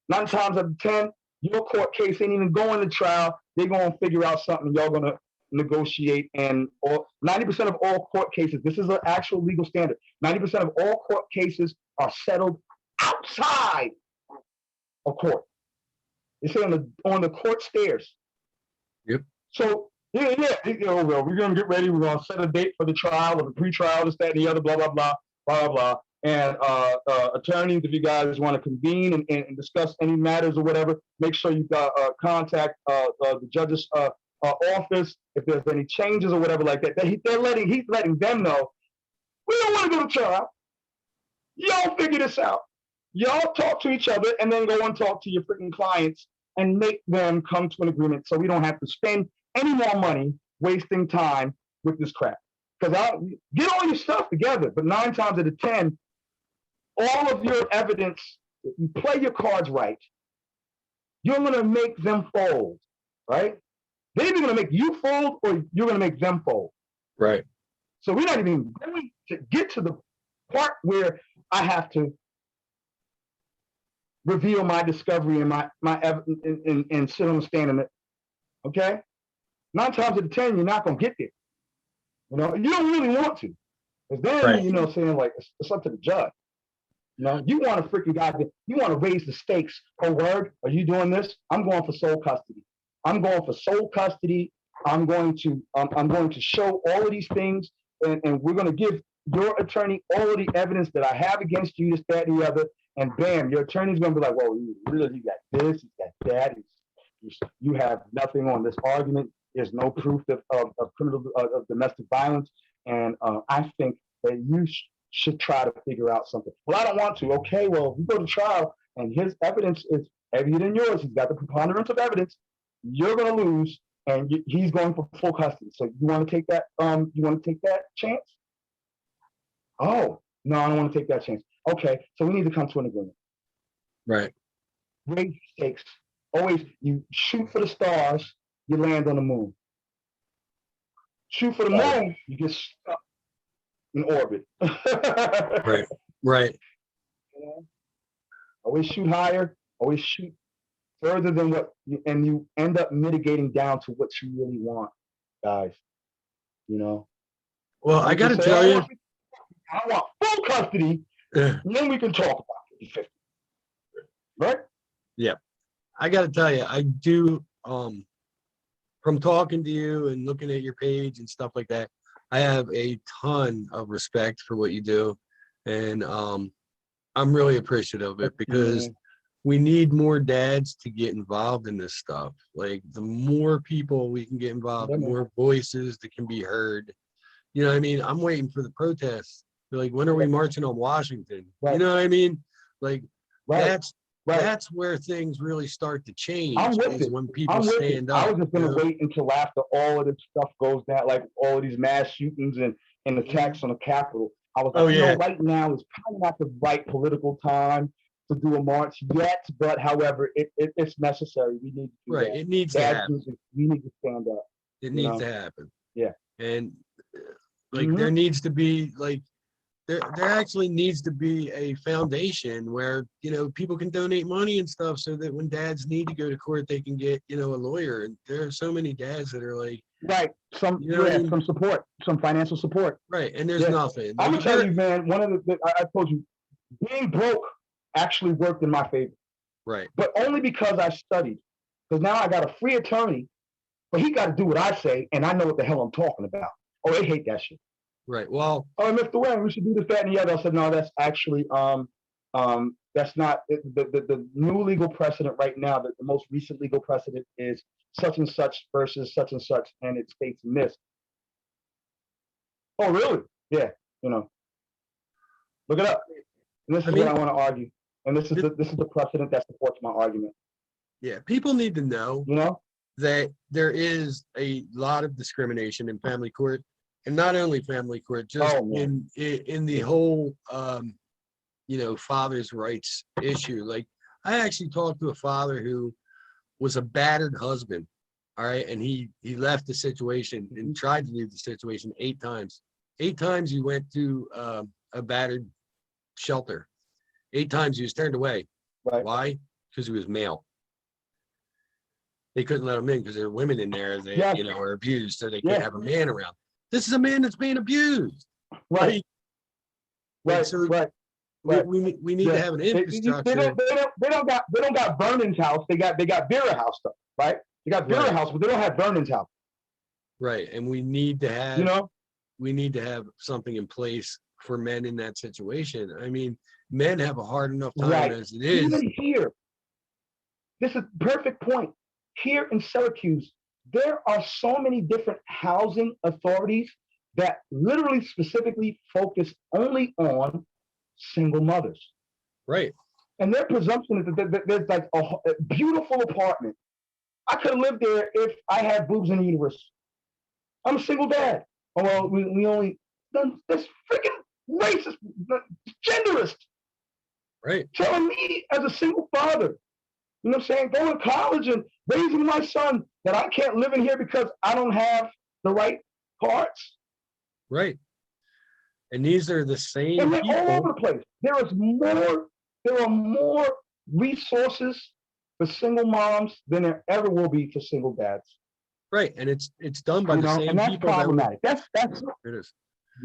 9 times out of 10, your court case ain't even going to trial. They're going to figure out something. Y'all going to negotiate. And 90% of all court cases, this is an actual legal standard. 90% of all court cases are settled outside of court. They say on the court stairs. Yep. So yeah, well, we're gonna get ready. We're gonna set a date for the trial or the pre-trial, this, that, and the other, blah blah blah, blah blah. And attorneys, if you guys want to convene and discuss any matters or whatever, make sure you contact the judge's office if there's any changes or whatever like that. He's letting them know we don't want to go to trial. Y'all figure this out. Y'all talk to each other and then go and talk to your freaking clients and make them come to an agreement so we don't have to spend any more money wasting time with this crap. Because get all your stuff together, but 9 times out of 10, all of your evidence, if you play your cards right, you're going to make them fold, right? They're either going to make you fold or you're going to make them fold. Right. So we're not even going to get to the part where I have to reveal my discovery and my evidence and sit on the stand in it. Okay? 9 times out of 10, you're not going to get there. You know, you don't really want to. Because then, Right. you know, saying like, it's up to the judge. You know, you want to freaking you want to raise the stakes. Oh, word, are you doing this? I'm going for sole custody. I'm going for sole custody. I'm going to show all of these things, and we're going to give your attorney all of the evidence that I have against you, this, that, and the other. And bam, your attorney's going to be like, well, you got this, you got that. You have nothing on this argument. There's no proof of domestic violence. And I think that you should try to figure out something. Well, I don't want to. Okay, well, if we go to trial and his evidence is heavier than yours, he's got the preponderance of evidence, you're going to lose. and he's going for full custody. So you want to take that? You want to take that chance? Oh no, I don't want to take that chance. Okay, so we need to come to an agreement. Right. Raise stakes. Always, you shoot for the stars, you land on the moon. Shoot for the moon, you get stuck in orbit. Right. Right. You know? Always shoot higher. Always shoot further than and you end up mitigating down to what you really want, guys. You know. Well, I got to tell you, I want full custody, and then we can talk about 50-50. Right? yeah, I got to tell you, I do. From talking to you and looking at your page and stuff like that, I have a ton of respect for what you do, and I'm really appreciative of it because we need more dads to get involved in this stuff. Like the more people we can get involved, the more voices that can be heard. You know what I mean? I'm waiting for the protests. They're like, when are we marching on Washington? Right. You know what I mean? Like Right. that's where things really start to change. I'm with it. When people stand up. I was just gonna wait until after all of this stuff goes down, like all of these mass shootings and attacks on the Capitol. I was like, no, right now is probably not the right political time to do a march yet, but however, it's necessary. We need to do that. It needs to happen. We need to stand up. It needs to happen. Yeah. And like there needs to be like there actually needs to be a foundation where, you know, people can donate money and stuff so that when dads need to go to court, they can get, you know, a lawyer. And there are so many dads that are like, some support, some financial support. Right. And there's nothing. I'm gonna tell you, man, one of I told you, being broke actually worked in my favor. Right. But only because I studied. Because now I got a free attorney, but he got to do what I say, and I know what the hell I'm talking about. Oh, they hate that shit. Right. Well, Mr. Wayne, we should do this, that, and the other. I said, no, that's actually that's not the new legal precedent right now. The most recent legal precedent is such and such versus such and such, and it states this. Oh, really? Yeah. You know, look it up. And this is what I want to argue, and this is the precedent that supports my argument. Yeah, people need to know, you know, that there is a lot of discrimination in family court. And not only family court, just in the whole, you know, father's rights issue. Like I actually talked to a father who was a battered husband. All right. And he left the situation and tried to leave the situation 8 times. 8 times he went to a battered shelter. 8 times he was turned away. Right. Why? Because he was male. They couldn't let him in because there were women in there that, you know, are abused. So they can't have a man around. This is a man that's being abused. Right. So we need to have an infrastructure. They don't got Vernon's house. They got Vera house stuff, right? They got Vera house, but they don't have Vernon's house. Right. And we need to have, you know, we need to have something in place for men in that situation. I mean, men have a hard enough time as it is. Even here, this is a perfect point. Here in Syracuse, there are so many different housing authorities that literally specifically focus only on single mothers. Right. And their presumption is that there's like a beautiful apartment. I could have lived there if I had boobs in the universe. I'm a single dad. Oh, well, we only, this freaking racist, genderist. Right. Telling me as a single father, you know what I'm saying, going to college and raising my son that I can't live in here because I don't have the right parts. Right. And these are the same and they're people. all over the place. There are more resources for single moms than there ever will be for single dads. Right. And it's done by the same and that's people. Problematic. That's it is.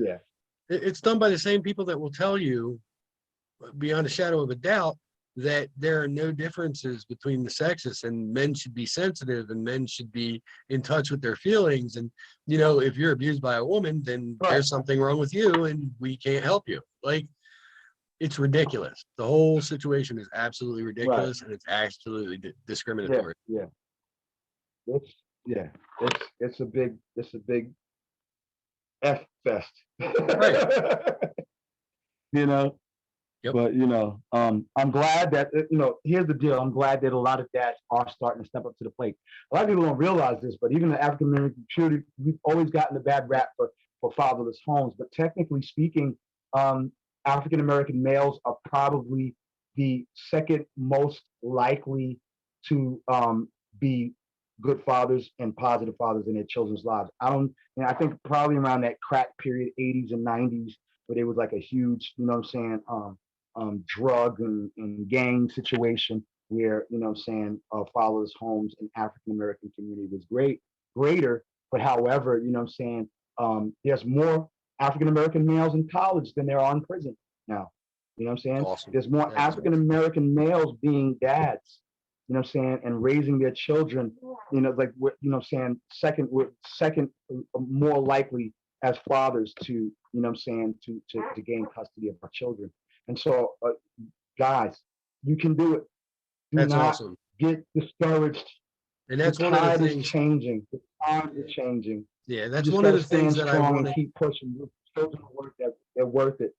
Yeah. It's done by the same people that will tell you beyond a shadow of a doubt that there are no differences between the sexes, and men should be sensitive and men should be in touch with their feelings. And, you know, if you're abused by a woman, then there's something wrong with you and we can't help you. Like, it's ridiculous. The whole situation is absolutely ridiculous, and it's absolutely discriminatory. Yeah. It's a big F fest. Right. You know? Yep. But I'm glad that here's the deal. I'm glad that a lot of dads are starting to step up to the plate. A lot of people don't realize this, but even the African American community, we've always gotten a bad rap for fatherless homes. But technically speaking, African American males are probably the second most likely to be good fathers and positive fathers in their children's lives. I think probably around that crack period, 80s and 90s, where there was like a huge, drug and gang situation where, fatherless homes in African American community was greater. But however, there's more African American males in college than there are in prison now. You know what I'm saying? Awesome. There's more African American males being dads, and raising their children, second more likely as fathers to, to gain custody of our children. And so, guys, you can do it. Do That's not awesome. get discouraged. And that's the one of the tide things. is changing. The tide is changing. Yeah, You that's just one of gotta the things stand that I strong want and to. keep pushing. Your children they're worth it.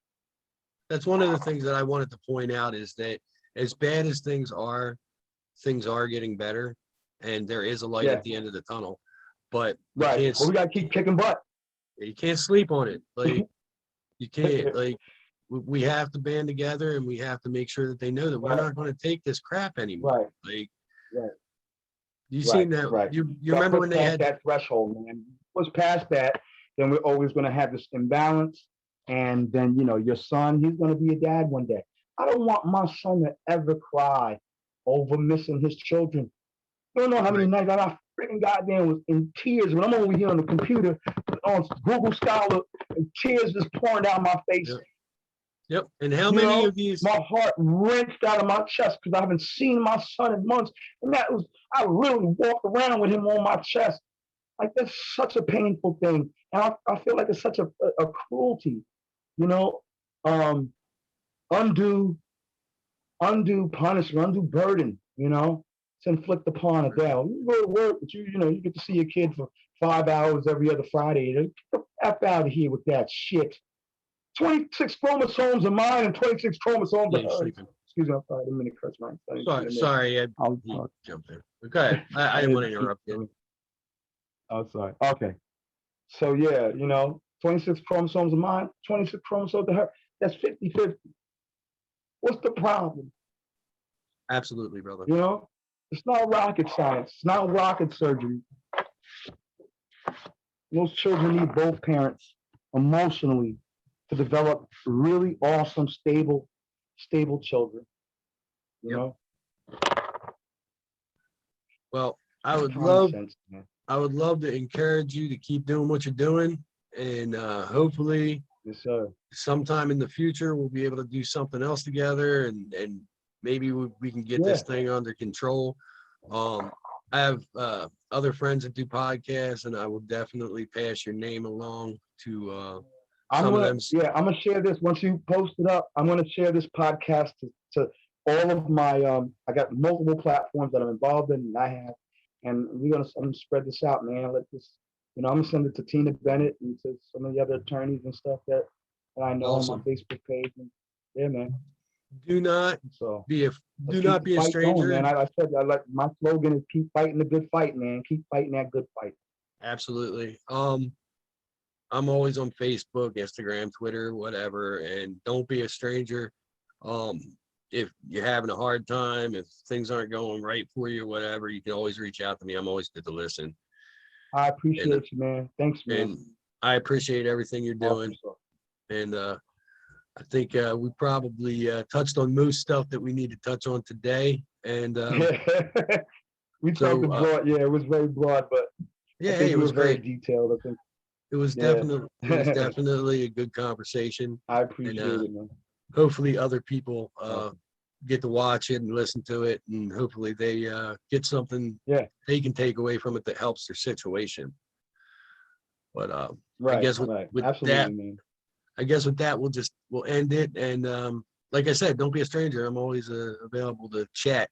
That's one of the things that I wanted to point out is that as bad as things are getting better, and there is a light at the end of the tunnel. But we gotta keep kicking butt. you can't sleep on it. Like you can't. Like we have to band together, and we have to make sure that they know that we're not going to take this crap anymore. Right. Like you seen that? You remember when they had that threshold, man? Push past that, then we're always going to have this imbalance. And then your son, he's going to be a dad one day. I don't want my son to ever cry over missing his children. You don't know how many nights I freaking goddamn was in tears when I'm over here on the computer on Google Scholar, and tears just pouring down my face. Yep. And how many of these? My heart wrenched out of my chest because I haven't seen my son in months, and I literally walked around with him on my chest. Like, that's such a painful thing, and I feel like it's such a cruelty, undue punishment, undue burden, to inflict upon a dad. You go to work, but you get to see your kid for 5 hours every other Friday. Get the F out of here with that shit. 26 chromosomes of mine and 26 chromosomes of hers. Excuse me, I'm sorry, I didn't mean to curse my. Sorry, I jumped in. Okay, I didn't want to interrupt you. Oh, sorry. Okay. So, 26 chromosomes of mine, 26 chromosomes of her. That's 50-50. What's the problem? Absolutely, brother. It's not rocket science. It's not rocket surgery. Most children need both parents emotionally to develop really awesome, stable children. You know? Well, I would love to encourage you to keep doing what you're doing, and hopefully, yes, sir, sometime in the future we'll be able to do something else together, and maybe we can get this thing under control. I have other friends that do podcasts, and I will definitely pass your name along to some of them. Yeah, I'm gonna share this once you post it up. I'm gonna share this podcast to all of my. I got multiple platforms that I'm involved in, and I have, and I'm gonna spread this out, man. Let this, I'm gonna send it to Tina Bennett and to some of the other attorneys and stuff that I know on my Facebook page. And, yeah, man. Do not be a stranger. Going, man. I said my slogan is keep fighting the good fight, man. Keep fighting that good fight. Absolutely. I'm always on Facebook, Instagram, Twitter, whatever, and don't be a stranger. If you're having a hard time, if things aren't going right for you, whatever, you can always reach out to me. I'm always good to listen. I appreciate you, man. Thanks, man. And I appreciate everything you're doing. And I think we probably touched on most stuff that we need to touch on today. And we talked broad. Yeah, it was very broad, but yeah, it was very great. Detailed. I think it was definitely a good conversation. I appreciate it, man. Hopefully, other people get to watch it and listen to it, and hopefully they get something they can take away from it that helps their situation. But I guess with that, man. I guess with that, we'll end it. And like I said, don't be a stranger. I'm always available to chat.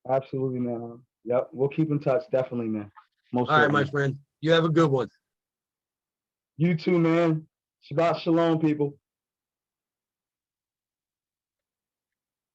Absolutely, man. Yep, we'll keep in touch. Definitely, man. All right, my friend. You have a good one. You too, man. Shabbat shalom, people.